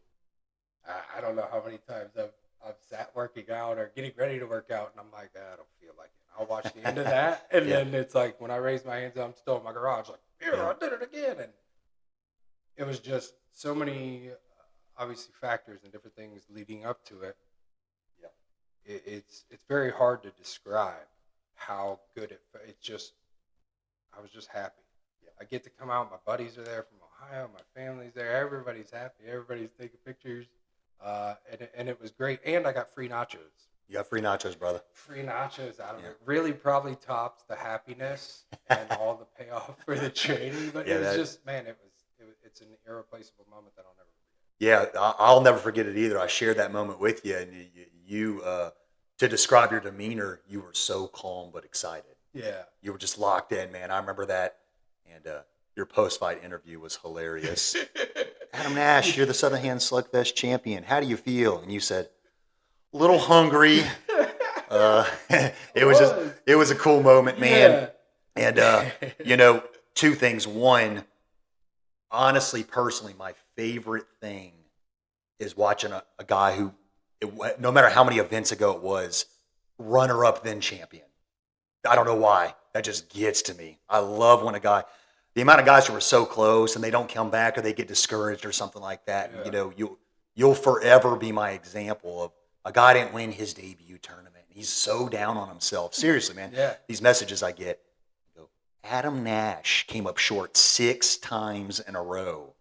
I don't know how many times I've sat working out or getting ready to work out, and I'm like, I don't feel like it. I'll watch the end of that, and then it's like when I raise my hands, I'm still in my garage, like, I did it again, and it was just so many, obviously, factors and different things leading up to it. Yeah, it's very hard to describe how good it's just. I was just happy. Yeah. I get to come out. My buddies are there from Ohio. My family's there. Everybody's happy. Everybody's taking pictures. And it was great. And I got free nachos. You got free nachos, brother. Free nachos out of it. Really probably tops the happiness and all the payoff for the training. But it was just, man, it's an irreplaceable moment that I'll never forget. Yeah, I'll never forget it either. I shared that moment with you, and you to describe your demeanor, you were so calm but excited. Yeah. You were just locked in, man. I remember that. And your post-fight interview was hilarious. Adam Nash, you're the Southern Hand Slugfest champion. How do you feel? And you said, a little hungry. It was a cool moment, man. Yeah. And, two things. One, honestly, personally, my favorite thing is watching a guy who, no matter how many events ago it was, runner-up then champion. I don't know why. That just gets to me. I love when the amount of guys who are so close and they don't come back or they get discouraged or something like that. Yeah. You'll forever be my example of a guy didn't win his debut tournament. He's so down on himself. Seriously, man. Yeah. These messages I get. Adam Nash came up short 6 times in a row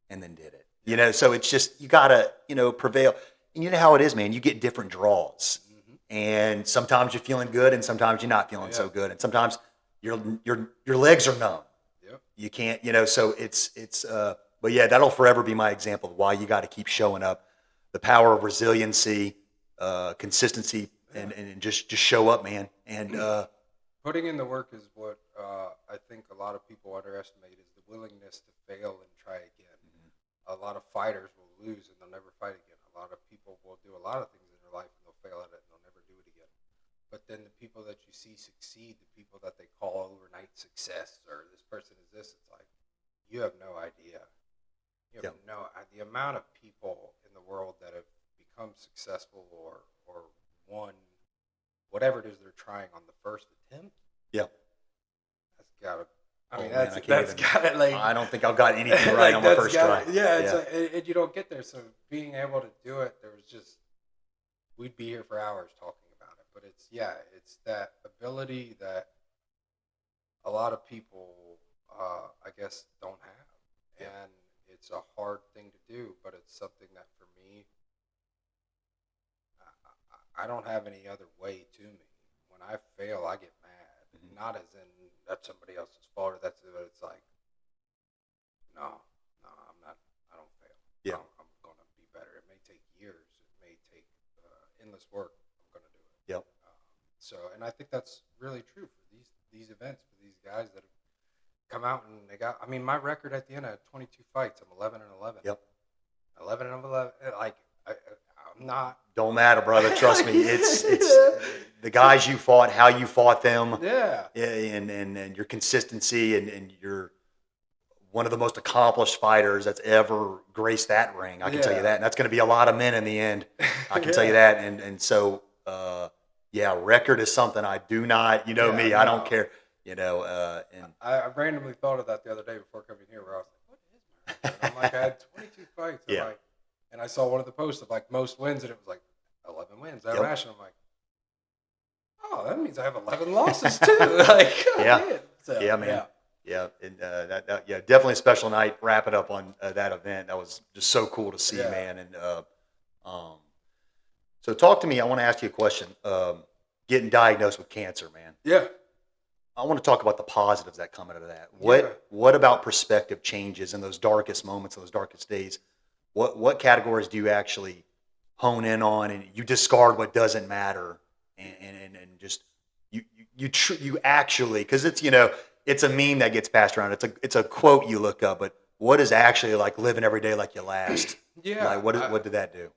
and then did it. So it's just, you got to, prevail. And you know how it is, man. You get different draws. And sometimes you're feeling good, and sometimes you're not feeling so good, and sometimes your legs are numb. Yep. You can't, so it's. But yeah, that'll forever be my example of why you got to keep showing up. The power of resiliency, consistency, and just show up, man. And putting in the work is what I think a lot of people underestimate is the willingness to fail and try again. A lot of fighters will lose and they'll never fight again. A lot of people will do a lot of things in their life and they'll fail at it and they'll never do it again. But then the people that you see succeed, the people that they call overnight success, or this person is this, it's like, you have no idea. You have the amount of people in the world that have become successful or won whatever it is they're trying on the first attempt. Yeah. That's gotta, that's gotta, like, I don't think I've got anything right on my first try. Yeah, it's like, and you don't get there. So being able to do it, there was just, we'd be here for hours talking about it. But it's that ability that a lot of people, I guess, don't have. Yeah. And it's a hard thing to do, but it's something that for me, I don't have any other way to me. When I fail, I get mad. Not as in that's somebody else's fault or that's it, but it's like, no, I'm not, I don't fail. Yeah. I'm going to be better. It may take years. It may take endless work. I'm going to do it. Yep. And I think that's really true for these events, for these guys that have come out and they got, my record at the end, I had 22 fights. I'm 11-11. Yep. 11-11. Like, I'm not. Don't matter, brother. Trust me. It's the guys you fought, how you fought them. Yeah. And your consistency and you're one of the most accomplished fighters that's ever graced that ring. I can tell you that. And that's going to be a lot of men in the end. I can tell you that. And so, record is something I do not, me, I don't care. I randomly thought of that the other day before coming here where I was like, what is my record? I'm like, I had 22 fights. And I saw one of the posts of like most wins and it was like 11 wins. Nash, and I'm like, oh, that means I have 11 losses too. Like, man. So, man. Yeah. And definitely a special night. Wrap it up on that event. That was just so cool to see, man. And so talk to me. I want to ask you a question. Getting diagnosed with cancer, man. Yeah. I want to talk about the positives that come out of that. What about perspective changes in those darkest moments, those darkest days? What categories do you actually hone in on, and you discard what doesn't matter, and just you actually, because it's it's a meme that gets passed around. It's a quote you look up, but what is actually like living every day like you last? Yeah, Like what did that do?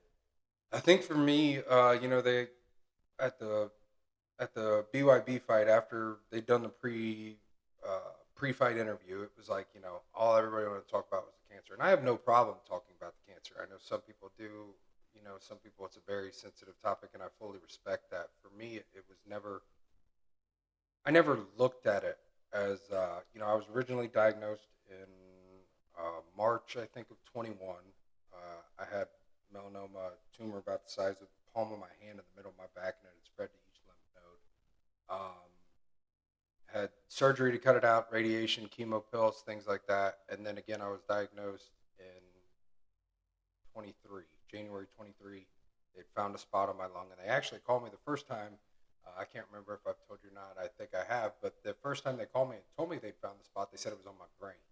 I think for me, they at the BYB fight after they'd done the pre-fight interview, it was like all everybody wanted to talk about was the cancer, and I have no problem talking about the cancer. I know some people do. Some people it's a very sensitive topic, and I fully respect that. For me, it was never. I never looked at it as I was originally diagnosed in March, I think, of 21. I had melanoma tumor about the size of the palm of my hand in the middle of my back, and it had spread to each lymph node. Had surgery to cut it out, radiation, chemo pills, things like that. And then again, I was diagnosed in 23, January 23. They'd found a spot on my lung, and they actually called me the first time. I can't remember if I've told you or not. I think I have. But the first time they called me and told me they'd found the spot, they said it was on my brain.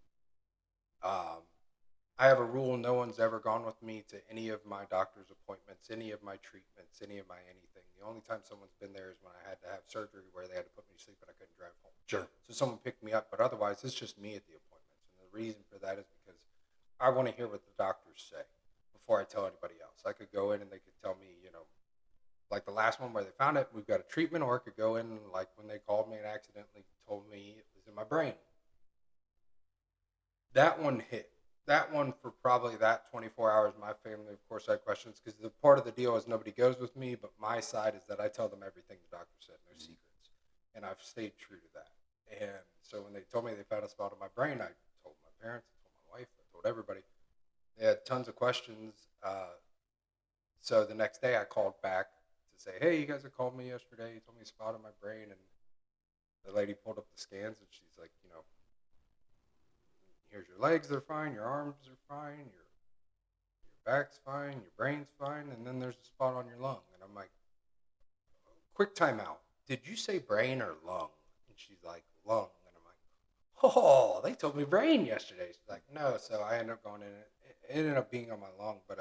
I have a rule: no one's ever gone with me to any of my doctor's appointments, any of my treatments, any of my anything. The only time someone's been there is when I had to have surgery where they had to put me to sleep and I couldn't drive home. Sure. So someone picked me up, but otherwise it's just me at the appointments. And the reason for that is because I want to hear what the doctors say before I tell anybody else. I could go in and they could tell me, like the last one where they found it, we've got a treatment, or I could go in like when they called me and accidentally told me it was in my brain. That one hit. That one for probably that 24 hours, my family, of course, had questions because the part of the deal is nobody goes with me, but my side is that I tell them everything the doctor said, no secrets. And I've stayed true to that. And so when they told me they found a spot on my brain, I told my parents, I told my wife, I told everybody. They had tons of questions. So the next day I called back to say, hey, you guys have called me yesterday. You told me a spot on my brain. And the lady pulled up the scans and she's like, here's your legs, they're fine, your arms are fine, your back's fine, your brain's fine, and then there's a spot on your lung. And I'm like, quick timeout. Did you say brain or lung? And she's like, lung. And I'm like, oh, they told me brain yesterday. She's like, no. So I ended up going in. It ended up being on my lung, but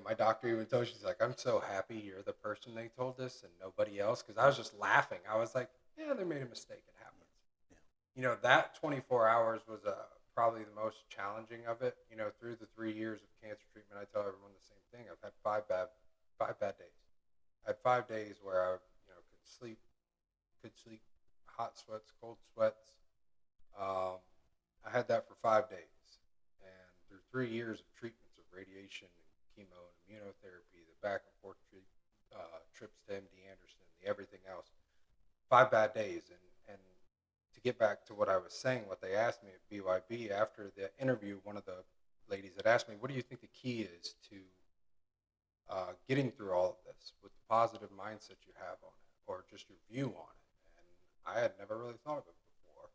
my doctor even told, she's like, I'm so happy you're the person they told this and nobody else, because I was just laughing. I was like, yeah, they made a mistake. It happens. That 24 hours was probably the most challenging of it. Through the 3 years of cancer treatment, I tell everyone the same thing. I've had five bad days. I had 5 days where I, could sleep, hot sweats, cold sweats. I had that for 5 days. And through 3 years of treatments of radiation and chemo and immunotherapy, the back and forth trips to MD Anderson, the everything else, 5 bad days. And to get back to what I was saying, what they asked me at BYB after the interview, one of the ladies had asked me, what do you think the key is to getting through all of this with the positive mindset you have on it, or just your view on it? And I had never really thought of it before.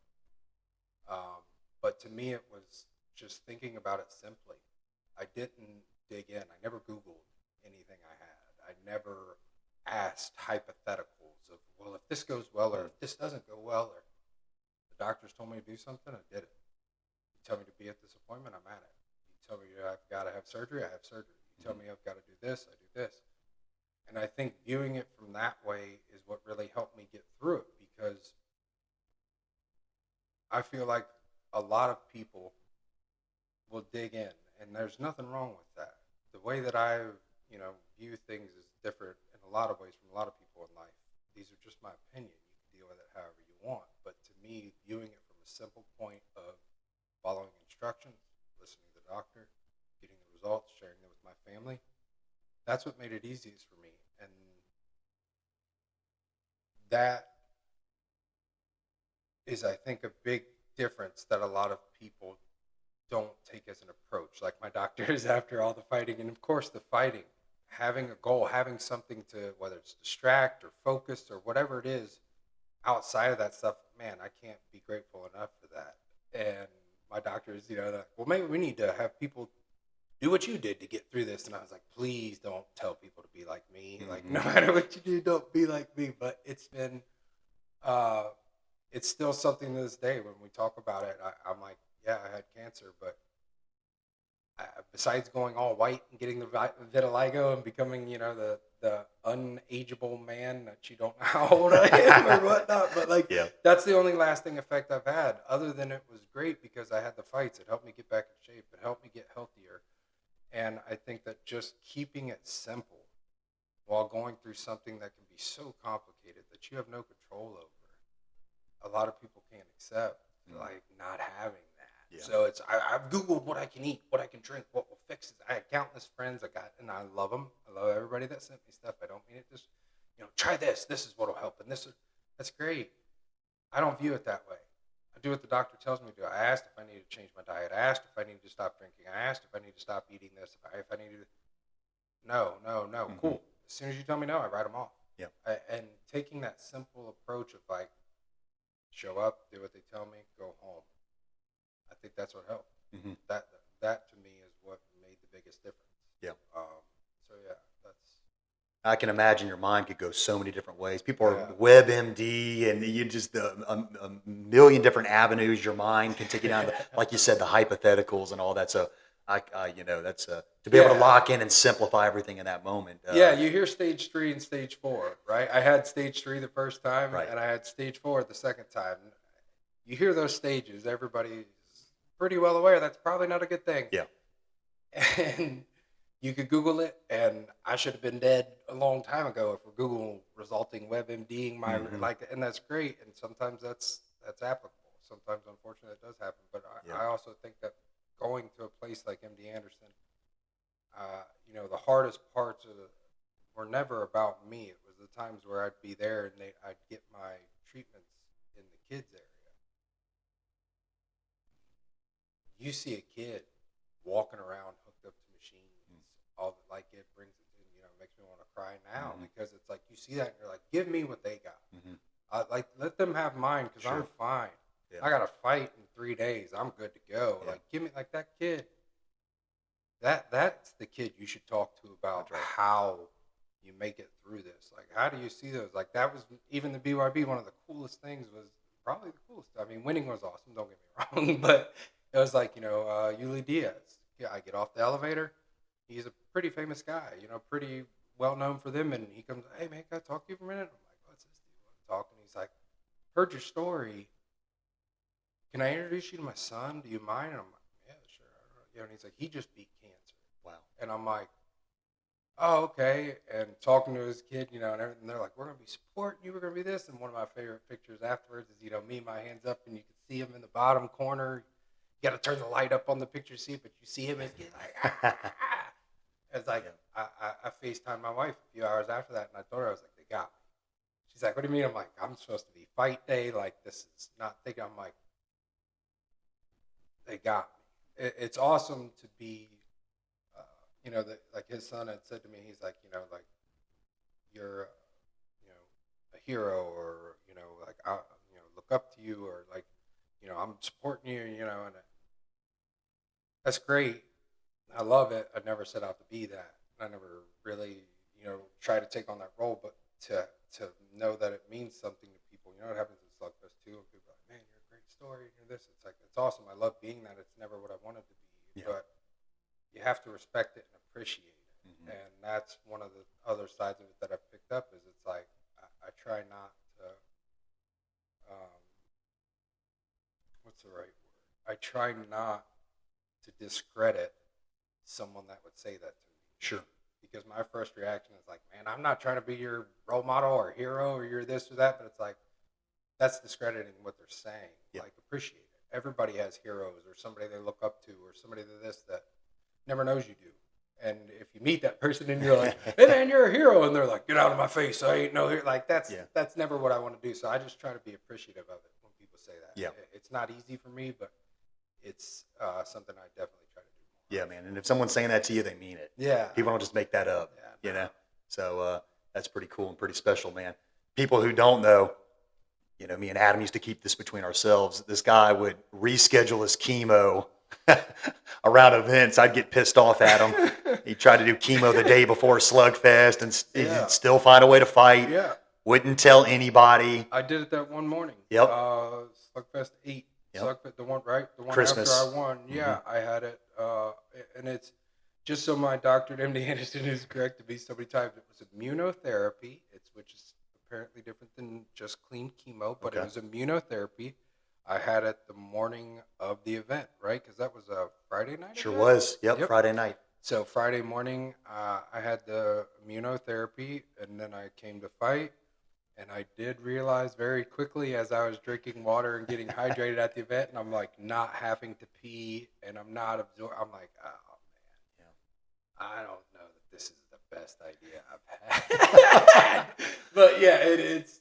But to me, it was just thinking about it simply. I didn't dig in. I never Googled anything I had. I never asked hypotheticals of, well, if this goes well, or if this doesn't go well, or the doctors told me to do something, I did it. You tell me to be at this appointment, I'm at it. You tell me I've got to have surgery, I have surgery. You tell me I've got to do this, I do this. And I think viewing it from that way is what really helped me get through it, because I feel like a lot of people will dig in, and there's nothing wrong with that. The way that I, view things is different in a lot of ways from a lot of people in life. These are just my opinion. You can deal with it however you want. But to me, viewing it from a simple point of following instructions, listening to the doctor, getting the results, sharing them with my family, that's what made it easiest for me. And that is, I think, a big difference that a lot of people don't take as an approach. Like my doctor is after all the fighting, and of course the fighting, having a goal, having something to, whether it's distract or focus or whatever it is, outside of that stuff, man, I can't be grateful enough for that. And my doctor is, like, well, maybe we need to have people do what you did to get through this. And I was like, please don't tell people to be like me. Mm-hmm. Like, no matter what you do, don't be like me. But it's been, it's still something to this day when we talk about it. I'm like, yeah, I had cancer, but besides going all white and getting the vitiligo and becoming, the unageable man that you don't know how old I am or whatnot, but like that's the only lasting effect I've had. Other than it was great because I had the fights. It helped me get back in shape. It helped me get healthier. And I think that just keeping it simple while going through something that can be so complicated that you have no control over, a lot of people can't accept like not having that. Yeah. So I've Googled what I can eat, what I can drink, what will fix it. I had countless friends and I love them. I love everybody that sent me stuff. I don't mean it just, try this. This is what will help. And that's great. I don't view it that way. I do what the doctor tells me to do. I asked if I needed to change my diet. I asked if I needed to stop drinking. I asked if I needed to stop eating this. If I needed to, no, cool. As soon as you tell me no, I write them off. Yeah. And taking that simple approach of like, show up, do what they tell me, go home. I think that's what helped. Mm-hmm. That to me is what made the biggest difference. Yeah. So yeah, I can imagine your mind could go so many different ways. People are WebMD, and you just a million different avenues your mind can take you down. Like you said, the hypotheticals and all that. So that's to be able to lock in and simplify everything in that moment. You hear stage 3 and stage 4, right? I had stage 3 the first time, and I had stage 4 the second time. You hear those stages, everybody's pretty well aware that's probably not a good thing. Yeah. And you could Google it, and I should have been dead a long time ago if Google resulting WebMDing my and that's great. And sometimes that's applicable. Sometimes, unfortunately, it does happen. But I also think that going to a place like MD Anderson, the hardest parts were never about me. It was the times where I'd be there and I'd get my treatments in the kids area. You see a kid walking around hooked up to machines, it brings it, makes me want to cry now because it's like you see that and you're like, give me what they got. Let them have mine because I'm fine. Yeah. I got to fight in 3 days. I'm good to go. Yeah. Give me that kid. That's the kid you should talk to about how you make it through this. How do you see those? That was even the BYB. One of the coolest things was probably the coolest. I mean, winning was awesome. Don't get me wrong, but it was Yuli Diaz. Yeah, I get off the elevator. He's a pretty famous guy, pretty well known for them. And he comes, hey man, can I talk to you for a minute? I'm like, what's this dude want to talk? And he's like, heard your story. Can I introduce you to my son? Do you mind? And I'm like, yeah, sure. And he's like, he just beat cancer. Wow. And I'm like, oh, okay. And talking to his kid, and everything, they're like, we're going to be supporting you. We're going to be this. And one of my favorite pictures afterwards is, me, my hands up, and you can see him in the bottom corner. You got to turn the light up on the picture to see it, but you see him and he's like, It's like, I FaceTimed my wife a few hours after that, and I told her, I was like, they got me. She's like, what do you mean? I'm like, I'm supposed to be fight day. This is not thinking. I'm like, they got me. It's awesome to be, his son had said to me, he's like, you're, a hero, or, I, look up to you, or I'm supporting you, and that's great. I love it. I never set out to be that. I never really, try to take on that role, but to know that it means something to people. It happens at Slugfest too, and people are like, man, you're a great story, you're this. It's it's awesome. I love being that. It's never what I wanted to be, but you have to respect it and appreciate it. And that's one of the other sides of it that I've picked up is it's like, I try not to, what's the right word? I try not to discredit someone that would say that to me. Sure. Because my first reaction is like, man, I'm not trying to be your role model or hero or you're this or that, but it's like, that's discrediting what they're saying. Appreciate it. Everybody has heroes or somebody they look up to or somebody that never knows you do. And if you meet that person and you're like, hey man, you're a hero, and they're like, get out of my face, I ain't no hero. That's never what I want to do. So I just try to be appreciative of it when people say that. Yeah. It's not easy for me, but it's something I definitely try to do more. Yeah, man. And if someone's saying that to you, they mean it. Yeah. People don't just make that up. Yeah, So that's pretty cool and pretty special, man. People who don't know, me and Adam used to keep this between ourselves. This guy would reschedule his chemo around events. I'd get pissed off at him. He'd try to do chemo the day before Slugfest and he'd still find a way to fight. Yeah. Wouldn't tell anybody. I did it that one morning. Yep. Slugfest 8. Yep. Slugfest, the one right, the one Christmas. after I won. Yeah, I had it, and it's just so my doctor, MD Anderson, is correct to be somebody typed. It was immunotherapy. Which is apparently different than just clean chemo, but it Okay. was immunotherapy. I had it the morning of the event, right? Because that was a Friday night. Sure event? was. Yep, Yep. Friday night. So Friday morning, I had the immunotherapy, and then I came to fight. And I did realize very quickly as I was drinking water and getting hydrated at the event, and I'm like not having to pee, and I'm not absorbing. I'm like, oh man, I don't know that this is the best idea I've had. But yeah, it's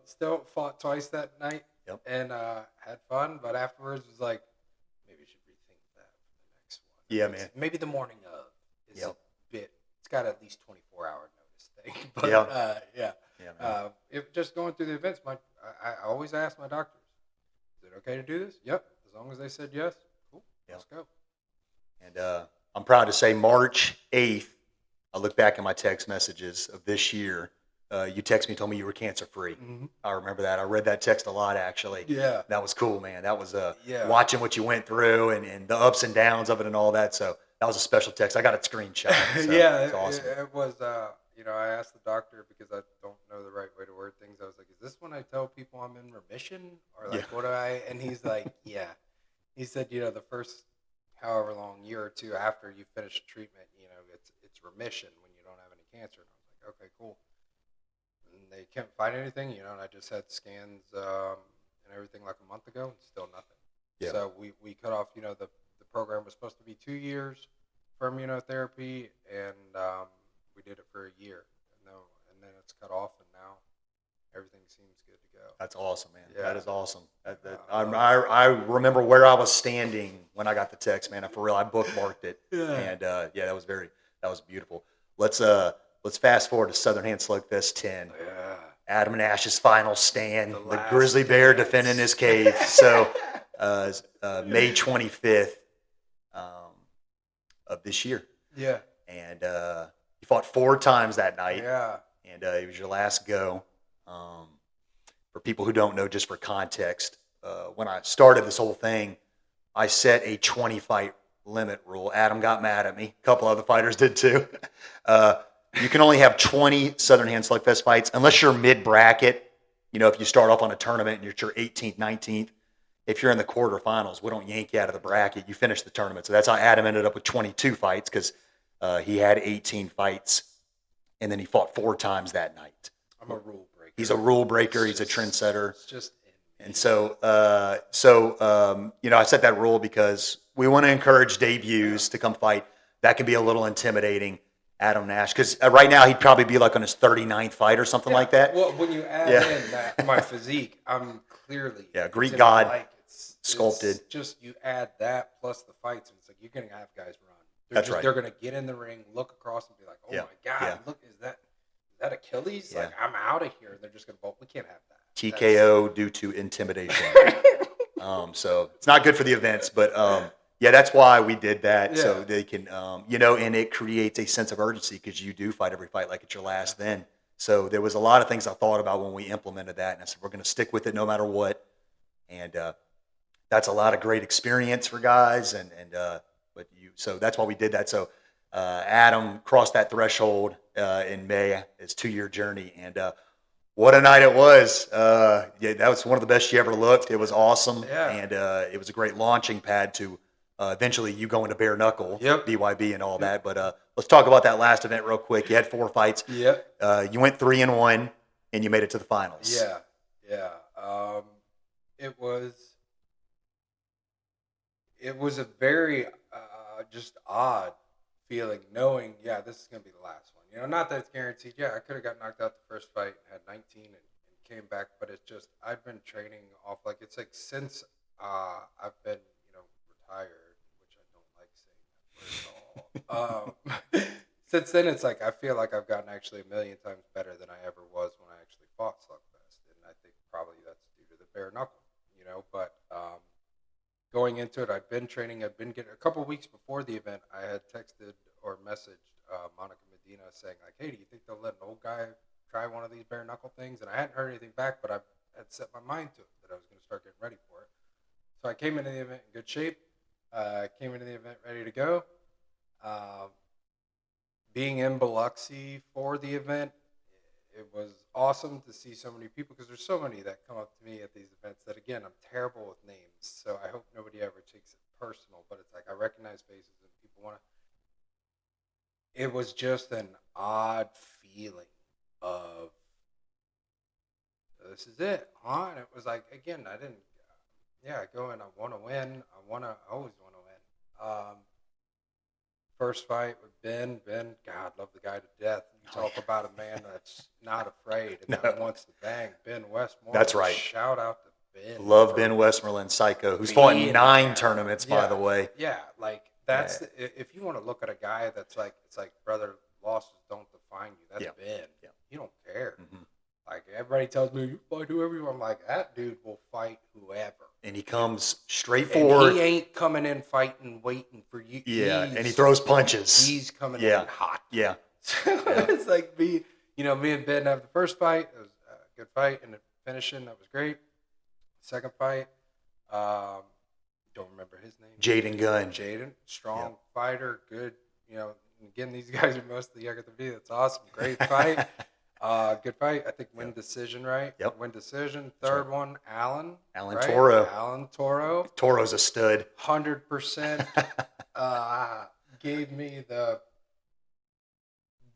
still fought twice that night. Yep. And had fun, but afterwards was like, maybe I should rethink that for the next one. Yeah, man. Maybe the morning of is a bit. It's got at least 24-hour notice thing. But Yeah, man. if just going through the events, I always ask my doctors, is it okay to do this? Yep. As long as they said yes, cool. Yep. Let's go. And I'm proud to say March 8th, I look back at my text messages of this year. You text me, told me you were cancer free. Mm-hmm. I remember that. I read that text a lot, actually. Yeah. That was cool, man. That was Yeah. watching what you went through and the ups and downs of it and all that. So that was a special text. I got it screenshot. So Yeah, it's awesome. it was. I asked the doctor because I don't know the right way to word things. I was like, "Is this when I tell people I'm in remission, or like what do I?" And he's like, "Yeah." He said, the first however long year or two after you finish treatment, it's remission when you don't have any cancer. And I was like, "Okay, cool." And they can't find anything, and I just had scans and everything like a month ago, and still nothing. Yeah. So we cut off. The program was supposed to be 2 years for immunotherapy, and we did it for a year, and then it's cut off, and now everything seems good to go. That's awesome, man. Yeah. That is awesome. I remember where I was standing when I got the text, man. For real, I bookmarked it, and that was beautiful. Let's fast forward to Southern Hand Slugfest 10. Yeah. Adam Nash's final stand, The the last grizzly bear dance. defending his cave. So May 25th of this year, Yeah. and you fought 4 times that night. Yeah. And it was your last go. For people who don't know, just for context, when I started this whole thing, I set a 20-fight limit rule. Adam got mad at me. A couple other fighters did too. You can only have 20 Southern Hand Slugfest fights unless you're mid-bracket. If you start off on a tournament and you're 18th, 19th, if you're in the quarterfinals, we don't yank you out of the bracket. You finish the tournament. So that's how Adam ended up with 22 fights because he had 18 fights. And then he fought 4 times that night. I'm a rule breaker. He's a rule breaker. He's a trendsetter. It's just. And so, I set that rule because we want to encourage debuts to come fight. That can be a little intimidating, Adam Nash, because right now he'd probably be like on his 39th fight or something like that. Well, when you add in my physique, I'm clearly Greek god, it's sculpted. It's just you add that plus the fights, and it's like you're going to have guys run. That's right. They're going to get in the ring, look across, and be like, "Oh my god, look, is that Achilles? Yeah. Like I'm out of here." And they're just going to, we can't have that. TKO due to intimidation. So it's not good for the events, but that's why we did that. So they can, and it creates a sense of urgency because you do fight every fight like it's your last then. So there was a lot of things I thought about when we implemented that, and I said we're going to stick with it no matter what. And that's a lot of great experience for guys, so that's why we did that. So Adam crossed that threshold in May, his 2-year journey, and what a night it was. That was one of the best you ever looked. It was awesome, and it was a great launching pad to eventually you going to bare knuckle, BYB and all that. But let's talk about that last event real quick. You had 4 fights. Yep. You went 3-1, and you made it to the finals. Yeah. It was a very just odd feeling knowing, this is going to be the last one. Not that it's guaranteed. I could have got knocked out the first fight, had 19 and came back, but it's just, I've been training off, it's like since I've been, retired, which I don't like saying that word at all. Since then, it's like, I feel like I've gotten actually a million times better than I ever was when I actually fought Slugfest. And I think probably that's due to the bare knuckle, but going into it, I'd been training. I'd been getting a couple of weeks before the event. I had texted or messaged Monica Medina saying like, "Hey, do you think they'll let an old guy try one of these bare knuckle things?" And I hadn't heard anything back, but I had set my mind to it that I was going to start getting ready for it. So I came into the event in good shape. Came into the event ready to go. Being in Biloxi for the event, it was awesome to see so many people because there's so many that come up to me at these events that, again, I'm terrible with names. So I hope nobody ever takes it personal. But it's like I recognize faces and people want to. It was just an odd feeling of, this is it, huh? And it was like, again, I didn't, I go in, I want to win. I always want to win. First fight with Ben, God, love the guy to death. You talk about a man that's not afraid and that wants to bang. Ben Westmore. That's right. Shout out to Ben. Love Ben Westmoreland, Psycho, who's fought in 9 tournaments, by the way. Yeah, like that's if you want to look at a guy that's like, it's like, brother, losses don't define you. That's Ben. Yeah. You don't care. Mm-hmm. Like everybody tells me, you fight whoever you want. I'm like, that dude will fight whoever. And he comes straight forward. And he ain't coming in fighting, waiting for you. Yeah, and he throws punches. He's coming in hot. Yeah. So it's like me and Ben have the first fight. It was a good fight, and the finishing, that was great. Second fight, don't remember his name. Jaden Gunn. Jaden, strong fighter, good. Again, these guys are mostly younger than me. That's awesome. Great fight. Good fight. I think win decision, right? Yep. Win decision. Third one, Alan. Alan right? Toro. Alan Toro. Toro's a stud. 100% gave me the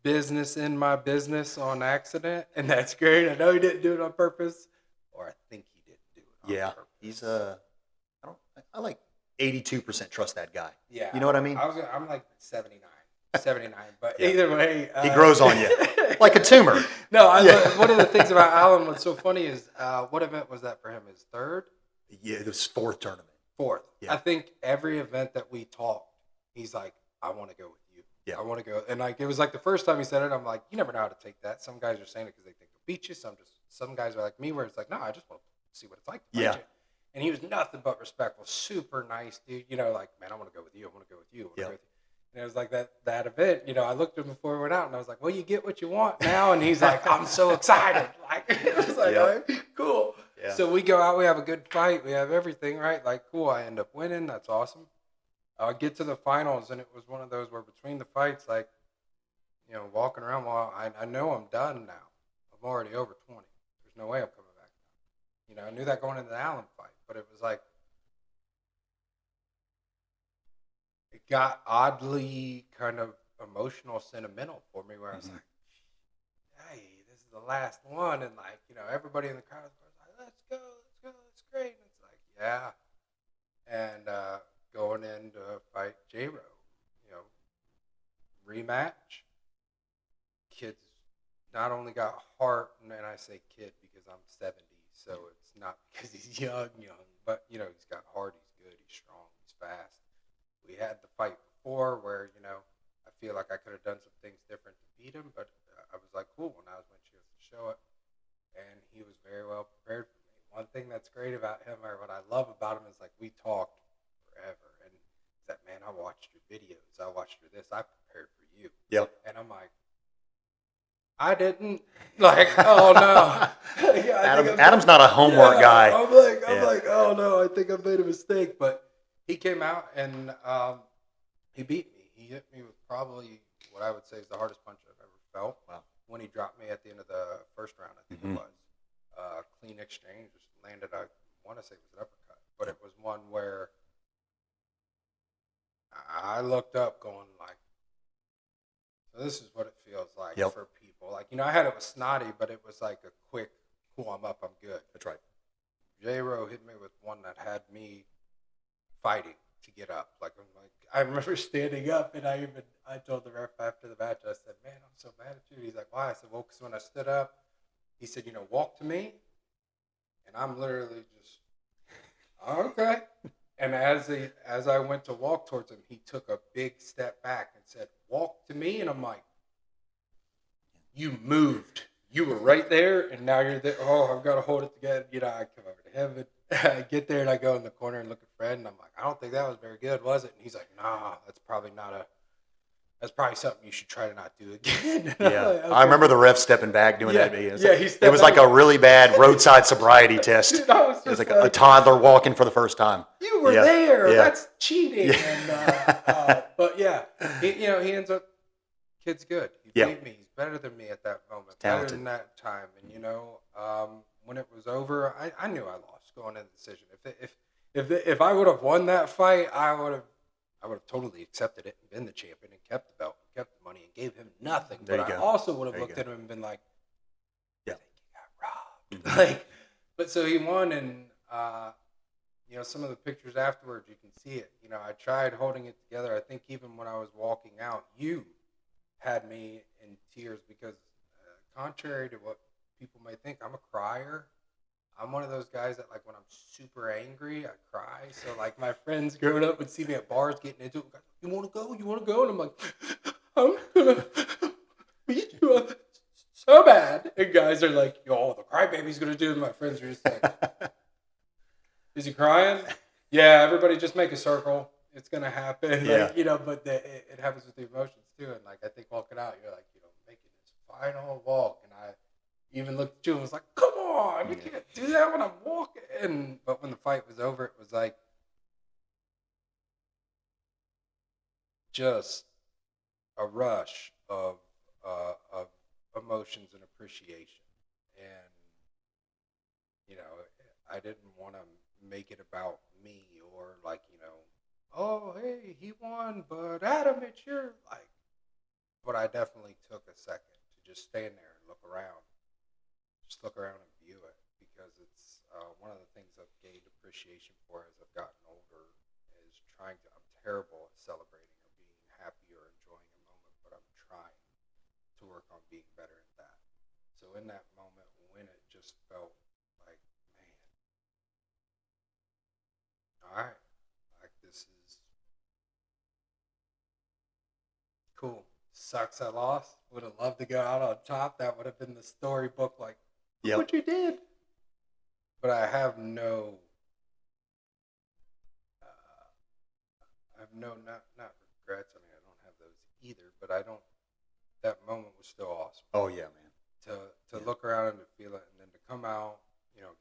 business in my business on accident, and that's great. I know he didn't do it on purpose, or I think he didn't do it on purpose. He's I like 82% trust that guy. Yeah. You know what I mean? I'm like 79, but either way. He grows on you like a tumor. No, one of the things about Alan what's so funny is, what event was that for him? His third? Yeah, it was 4th tournament. 4th. Yeah. I think every event that we talked, he's like, I want to go with you. Yeah. I want to go. And like, it was like the first time he said it, I'm like, you never know how to take that. Some guys are saying it because they think they'll beat you. Some guys are like me where it's like, no, I just want to see what it's like to fight you. And he was nothing but respectful, super nice dude. Like, man, I want to go with you. I want to go with you. And it was like that event, I looked at him before we went out and I was like, well, you get what you want now. And he's like, I'm so excited. Like, it was like, all right, cool. Yeah. So we go out, we have a good fight. We have everything, right? Like, cool. I end up winning. That's awesome. I get to the finals and it was one of those where between the fights, like, walking around, well, I know I'm done now. I'm already over 20. There's no way I'm coming back now. I knew that going into the Allen fight, but it was like, it got oddly kind of emotional, sentimental for me where I was like, hey, this is the last one. And like, everybody in the crowd was like, let's go, it's great. And it's like, yeah. And going in to fight J-Ro, rematch. Kid's not only got heart, and I say kid because I'm 70, so it's not because he's young, but, he's got heart, he's good, he's strong, he's fast. We had the fight before where, I feel like I could have done some things different to beat him, but I was like, cool, when I was when she was to show it. And he was very well prepared for me. One thing that's great about him, or what I love about him, is like we talked forever. And he's like, man, I watched your videos. I watched your this. I prepared for you. Yep. And I'm like, I didn't. Like, oh, no. Adam's not a homework guy. I'm like, oh, no, I think I made a mistake. But he came out and he beat me. He hit me with probably what I would say is the hardest punch I've ever felt. Wow. When he dropped me at the end of the first round, I think it was. Clean exchange, just landed, I want to say it was an uppercut. But it was one where I looked up going like, so this is what it feels like for people. Like, I had it with Snotty, but it was like a quick, cool, I'm up, I'm good. That's right. J-Ro hit me with one that had me fighting to get up. Like, I remember standing up, and I told the ref after the match, I said, man, I'm so mad at you. He's like, why? I said, well, because when I stood up, he said, walk to me. And I'm literally just, okay. And as I went to walk towards him, he took a big step back and said, walk to me. And I'm like, you moved. You were right there, and now you're there. Oh, I've got to hold it together. I come over to him, and I get there, and I go in the corner and look at Fred, and I'm like, I don't think that was very good, was it? And he's like, nah, that's probably something you should try to not do again. Yeah, like, okay. I remember the ref stepping back doing that. It was like a really bad roadside sobriety test. Dude, it was like a toddler walking for the first time. Yeah, you were Yeah. there. Yeah. That's cheating. Yeah. And, but yeah, he ends up, kid's good. He Yeah. beat me. He's better than me at that moment. Talented. Better than that time. And, when it was over, I knew I lost going into the decision. If I would have won that fight, I would have totally accepted it and been the champion and kept the belt, and kept the money, and gave him nothing. There But you I go. also would have There you looked go. at him and been like, Yeah. I think you got robbed. Mhm. Like, but so he won, and some of the pictures afterwards, you can see it. I tried holding it together. I think even when I was walking out, you had me in tears because, contrary to what people may think, I'm a crier. I'm one of those guys that, like, when I'm super angry, I cry. So, like, my friends growing up would see me at bars getting into it. You want to go? You want to go? And I'm like, I'm going to beat you up so bad. And guys are like, yo, the crybaby's going to do it. And my friends are just like, is he crying? Yeah, everybody just make a circle. It's going to happen. Yeah. Like, but it happens with the emotions, too. And, like, I think walking out, you're like, making this final walk. And I even looked at you and was like, come on, you can't do that when I'm walking. But when the fight was over, it was like just a rush of emotions and appreciation. And, I didn't want to make it about me or like, oh, hey, he won, but Adam, it's your, like, but I definitely took a second to just stand there and look around. Just look around and view it, because it's one of the things I've gained appreciation for as I've gotten older is I'm terrible at celebrating or being happy or enjoying a moment, but I'm trying to work on being better at that. So in that moment when it just felt like, man, all right, like this is cool. Sucks I lost. Would have loved to go out on top. That would have been the storybook, like, Yep. what you did. But I have no, not regrets. I mean, I don't have those either. But I don't. That moment was still awesome. Oh yeah, man. To look around and to feel it, and then to come out,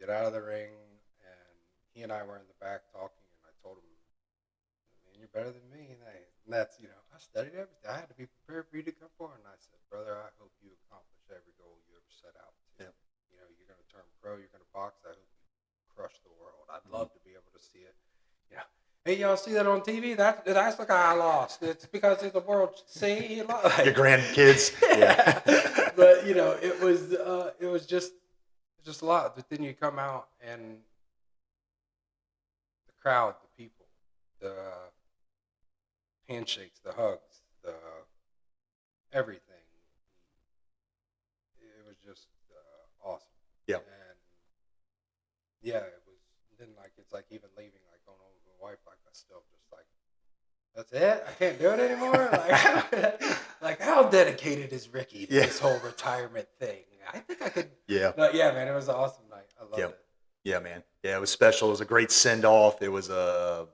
get out of the ring, and he and I were in the back talking, and I told him, man, you're better than me. And that's, I studied everything. I had to be prepared for you to come forward. And I said, brother, I hope you accomplish every goal you ever set out to. Yep. You're going to turn pro. You're going to box. I hope you crush the world. I'd love to be able to see it. Hey, y'all see that on TV? That's the guy I lost. It's because of the world. See, he lost. Your grandkids. Yeah. But it was just a lot. But then you come out and the crowd, the people, the handshakes, the hugs, the everything. It was just awesome. Yeah. And yeah, it was. Then it's like even leaving, like going home with my wife, like I still just like, that's it. I can't do it anymore. Like how dedicated is Ricky to this whole retirement thing? I think I could. Yeah. But yeah, man, it was an awesome night. I loved it. Yeah, man. Yeah, it was special. It was a great send off. It was I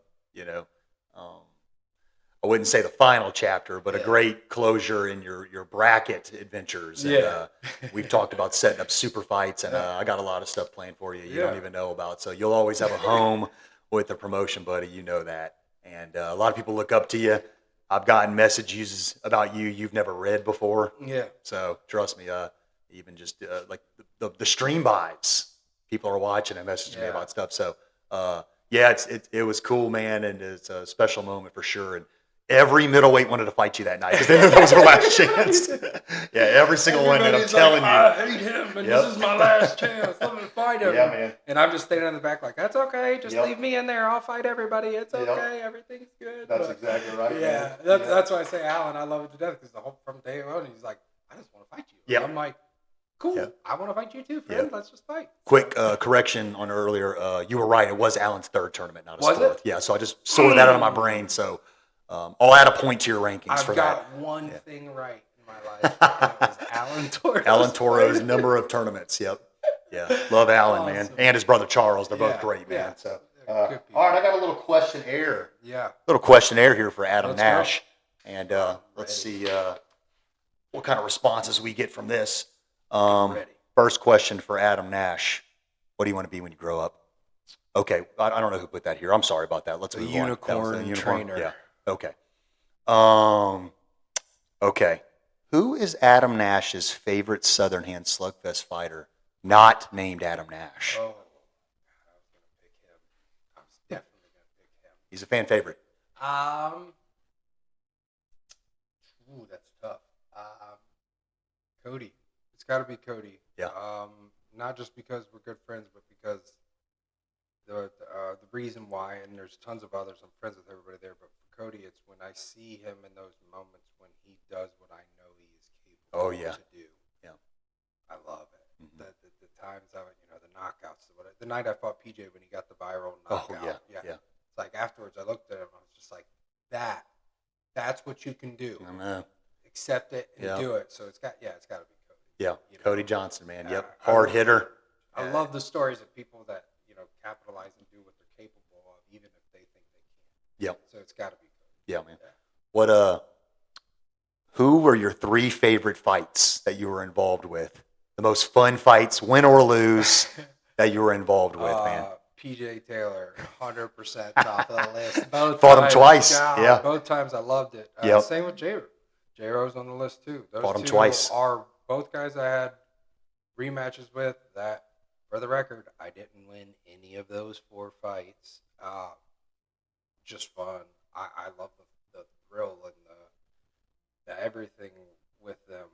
wouldn't say the final chapter, but a great closure in your bracket adventures. And, we've talked about setting up super fights, and I got a lot of stuff planned for you you don't even know about. So you'll always have a home with the promotion, buddy. You know that. And a lot of people look up to you. I've gotten messages about you you've never read before. Yeah. So trust me, even just like the stream buys, people are watching and messaging me about stuff. So it was cool, man, and it's a special moment for sure. And every middleweight wanted to fight you that night because they knew that was their last chance. Yeah, every single one. And I'm telling you, I hate him, and this is my last chance. Let me fight him. Yeah, man. And I'm just standing in the back like, that's okay. Just leave me in there. I'll fight everybody. It's okay. Everything's good. That's exactly right. Yeah, man. that's why I say Alan, I love it to death, because the whole from day one, he's like, I just want to fight you. Yeah. And I'm like, cool. Yeah. I want to fight you too, friend. Let's just fight. Quick correction on earlier. You were right. It was Alan's third tournament, not his Was fourth. it? Yeah, so I just sorted that out of my brain. So I'll add a point to your rankings for I've that. got one thing right in my life, and it was Alan Toro's. Alan Toro's number of tournaments. Yep. Yeah. Love Alan, man. And his brother Charles. They're both great, man. Yeah. So They're good people. all right, I got a little questionnaire. Yeah. Little questionnaire here for Adam Let's Nash. go. And let's see what kind of responses we get from this. Ready. First question for Adam Nash. What do you want to be when you grow up? Okay, I don't know who put that here. I'm sorry about that. Let's The move on. That was the unicorn trainer. Yeah. Okay. Um. Okay. Who is Adam Nash's favorite Southern Hand Slugfest fighter? Not named Adam Nash. Oh, God, I was gonna pick him. I was definitely gonna pick him. He's a fan favorite. Ooh, that's tough. Cody. It's got to be Cody. Yeah. Not just because we're good friends, but because the reason why, and there's tons of others. I'm friends with everybody there, but for Cody, it's when I see him in those moments when he does what I know he is capable to do. Yeah. I love it. Mm-hmm. The times I, the knockouts. The night I fought PJ when he got the viral knockout. Oh yeah. It's like afterwards, I looked at him. I was just like, that's what you can do. I know. Accept it and do it. So it's got to be Cody. Yeah, Cody Johnson, man. Yep, hard hitter. I love the stories of people that capitalize and do what they're capable of, even if they think they can't. Yep. So it's got to be Cody. Yeah, man. Yeah. What? Who were your 3 favorite fights that you were involved with? The most fun fights, win or lose, that you were involved with, man. PJ Taylor, 100% top of the list. Both Fought him twice. God, yeah. Both times I loved it. Same with J-Ro. J-Ro's on the list too. Those Fought him two twice. Are both guys I had rematches with. That, for the record, I didn't win any of those 4 fights. Just fun. I love the thrill and the everything with them.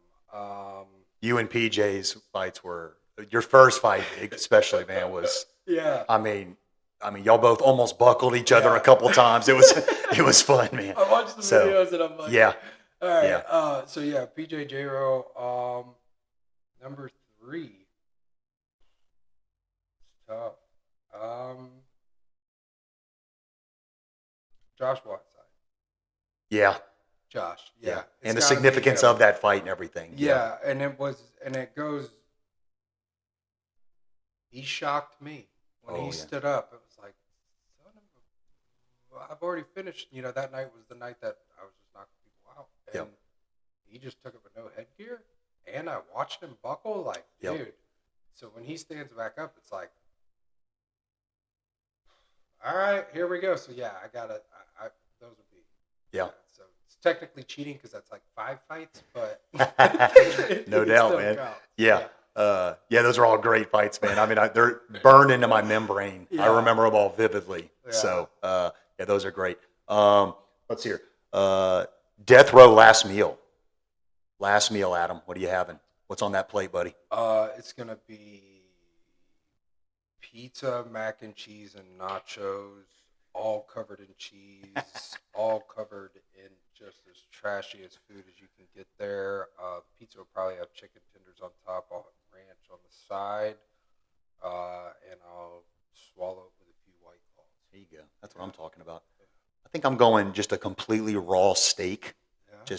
You and PJ's fights were your first fight, especially, man. Was I mean, y'all both almost buckled each other a couple times. It was fun, man. I watched the videos and I'm like, yeah. All right. Yeah. So PJ J-Ro, number 3. It's tough. Josh Whiteside. Yeah. Josh. Yeah. And the significance of that fight and everything. Yeah. And it goes. He shocked me when he stood up. It was like, I've already finished. That night was the night that I was just knocking people out. And he just took it with no headgear. And I watched him buckle like, dude. So when he stands back up, it's like, all right, here we go. So yeah, I gotta. Those would be. Yeah. So it's technically cheating because that's like 5 fights, but no doubt, man. Yeah. Those are all great fights, man. I mean, they're burned into my membrane. I remember them all vividly. Yeah. So, those are great. Let's see here. Death Row Last Meal. Last meal, Adam. What are you having? What's on that plate, buddy? It's gonna be pizza, mac and cheese, and nachos, all covered in cheese, all covered in just as trashy as food as you can get there. Pizza will probably have chicken tenders on top. I'll have ranch on the side, and I'll swallow it with a few White Claws. There you go. That's what I'm talking about. I think I'm going just a completely raw steak. Yeah.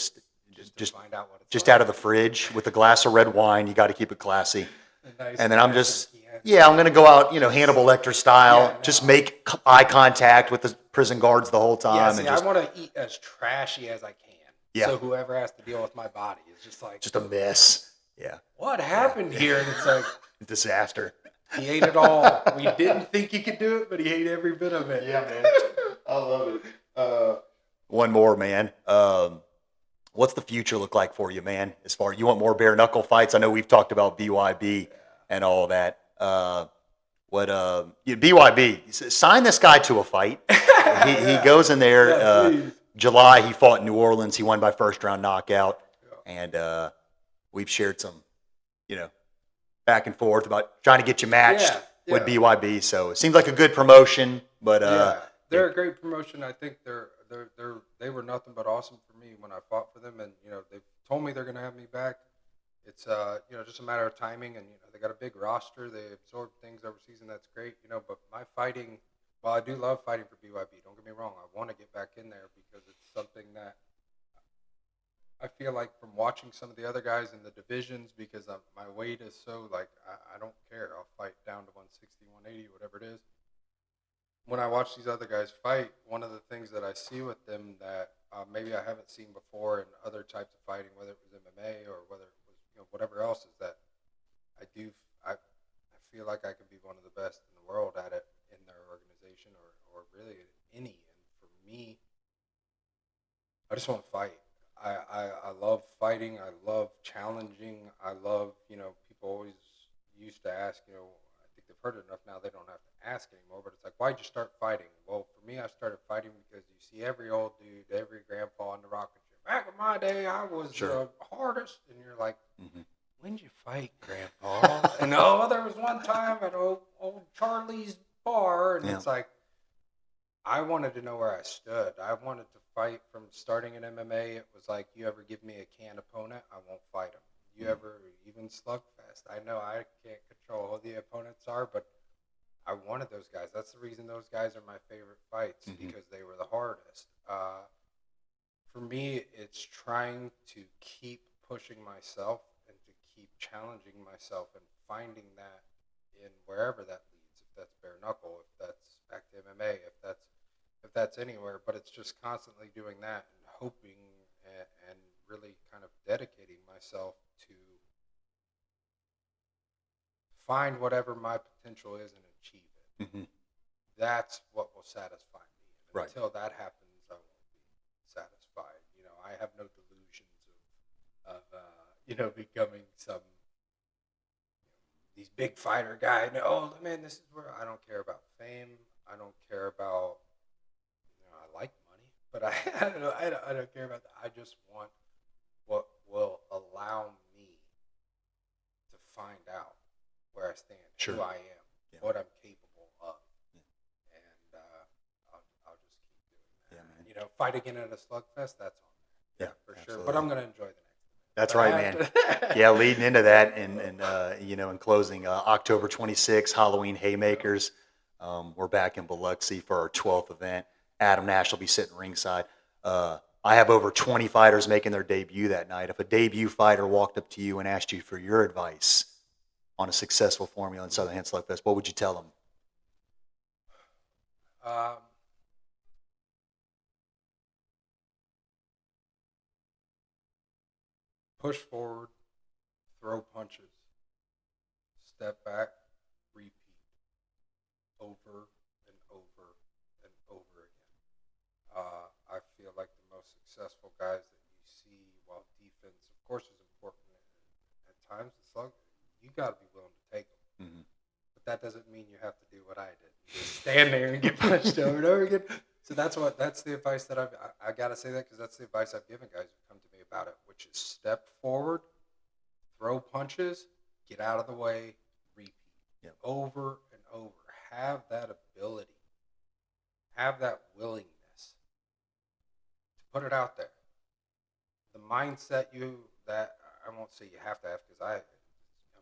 Just find out what it's just like. Out of the fridge with a glass of red wine. You got to keep it classy. Nice. And then I'm just, I'm going to go out, Hannibal Lecter style. Just make eye contact with the prison guards the whole time. I want to eat as trashy as I can. Yeah. So whoever has to deal with my body is just like. Just a mess. Yeah. What happened here? And it's like. Disaster. He ate it all. We didn't think he could do it, but he ate every bit of it. Yeah, man. I love it. One more, man. What's the future look like for you, man? As far you want more bare knuckle fights? I know we've talked about BYB and all that. BYB sign this guy to a fight. He goes in there. July he fought in New Orleans. He won by first round knockout, and we've shared some, back and forth about trying to get you matched with BYB. So it seems like a good promotion, but they're a great promotion. I think they were nothing but awesome for me when I fought for them, and they've told me they're going to have me back. It's just a matter of timing, and they got a big roster. They absorb things overseas, and that's great. But my fighting, while I do love fighting for BYB, don't get me wrong, I want to get back in there because it's something that I feel like from watching some of the other guys in the divisions, because my weight is so I don't care. I'll fight down to 160, 180, whatever it is. When I watch these other guys fight, one of the things that I see with them that maybe I haven't seen before in other types of fighting, whether it was MMA or whether it was whatever else, is that I feel like I can be one of the best in the world at it in competition or really any. And for me, I just want to fight. I love fighting. I love challenging. I love, people always used to ask, I think they've heard it enough now they don't have to ask anymore, but it's like, why'd you start fighting? Well, for me, I started fighting because you see every old dude, every grandpa in the rocking chair. Back in my day, I was the hardest. And you're like, when'd you fight, Grandpa? And there was one time at old Charlie's bar, and it's like, I wanted to know where I stood. I wanted to fight from starting in MMA. It was like, you ever give me a canned opponent, I won't fight him. You ever, even Slugfest, I know I can't control who the opponents are, but I wanted those guys. That's the reason those guys are my favorite fights, because they were the hardest. For me, it's trying to keep pushing myself and to keep challenging myself and finding that in wherever that leads. If that's bare knuckle, if that's back to MMA, if that's anywhere. But it's just constantly doing that and hoping and really kind of dedicating myself to find whatever my potential is and achieve it. That's what will satisfy me. And until that happens, I won't be satisfied. I have no delusions of becoming some these big fighter guy. No, man, this is where I don't care about fame. I don't care about. I like money, but I don't care about that. I just want what will allow me to find out where I stand, who I am, what I'm capable of, and I'll just keep doing that. Man. Fight again at a Slugfest. That's on there. Yeah, for absolutely. Sure. But I'm going to enjoy the next. That's right, man. Yeah, leading into that, and in closing, October 26th, Halloween Haymakers. We're back in Biloxi for our 12th event. Adam Nash will be sitting ringside. I have over 20 fighters making their debut that night. If a debut fighter walked up to you and asked you for your advice on a successful formula in Southern Hand Slugfest, what would you tell them? Push forward, throw punches, step back, repeat, over and over and over again. I feel like the most successful guys that you see, while defense, of course, is important at times, it's like you got to be willing to take them. But that doesn't mean you have to do what I did. You just stand there and get punched over and over again. So that's the advice that I got to say that because that's the advice I've given guys who come to me about it, which is step forward, throw punches, get out of the way, repeat. Over and over. Have that ability. Have that willingness to put it out there. The mindset that I won't say you have to have because I'm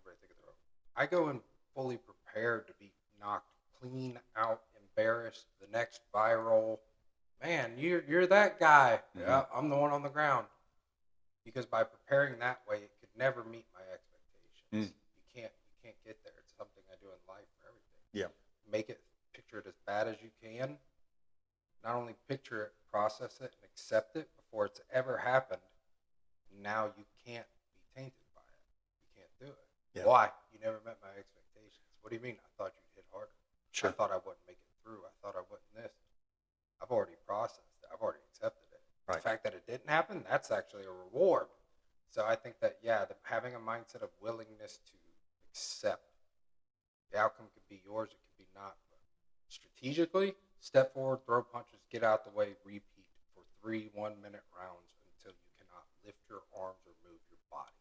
very thick of the rope. I go in fully prepared to be knocked clean out, embarrassed, the next viral. Man, you're that guy. Yeah, I'm the one on the ground. Because by preparing that way, it could never meet my expectations. You can't get there. It's something I do in life for everything. Yeah. Make it, picture it as bad as you can. Not only picture it, process it, and accept it before it's ever happened. Now you can't be tainted by it. You can't do it. Yeah. Why? You never met my expectations. What do you mean? I thought you'd hit harder. Sure. I thought I wouldn't make it through. I thought I wouldn't this. I've already processed it. I've already accepted it. Right. The fact that it didn't happen, that's actually a reward. So I think that, having a mindset of willingness to accept the outcome could be yours, it could be not. But strategically, step forward, throw punches, get out the way, repeat for 3 1-minute rounds until you cannot lift your arms or move your body.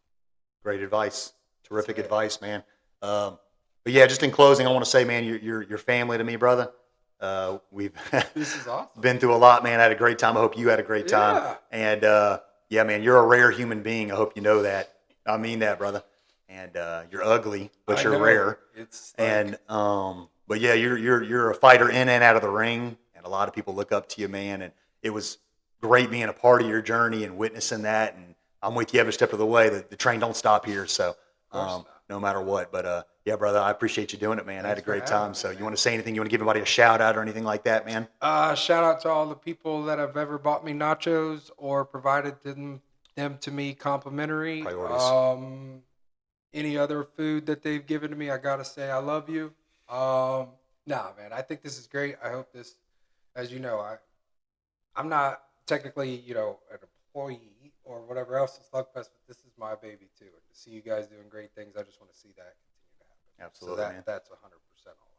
Great advice. Terrific advice, man. But yeah, just in closing, I want to say, man, you're family to me, brother. We've this is awesome. Been through a lot, man. I had a great time. I hope you had a great time. And man, you're a rare human being. I hope you know that. I mean that, brother. And you're ugly, but you're rare. It's like... And but yeah, you're a fighter in and out of the ring, and a lot of people look up to you, man. And it was great being a part of your journey and witnessing that. And I'm with you every step of the way. The train don't stop here, so no matter what. But yeah, brother, I appreciate you doing it, man. Thanks, I had a great time. So you want to say anything? You want to give anybody a shout out or anything like that, man? Shout out to all the people that have ever bought me nachos or provided them to me complimentary. Priorities. Any other food that they've given to me, I gotta say I love you. Nah, man, I think this is great. I hope this, as you know, I'm not technically, an employee or whatever else at Slugfest, but this is my baby too. And to see you guys doing great things, I just want to see that continue to happen. Absolutely, So man. that's 100% all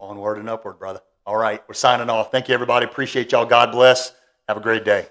I got. Onward and upward, brother. All right, we're signing off. Thank you, everybody. Appreciate y'all. God bless. Have a great day.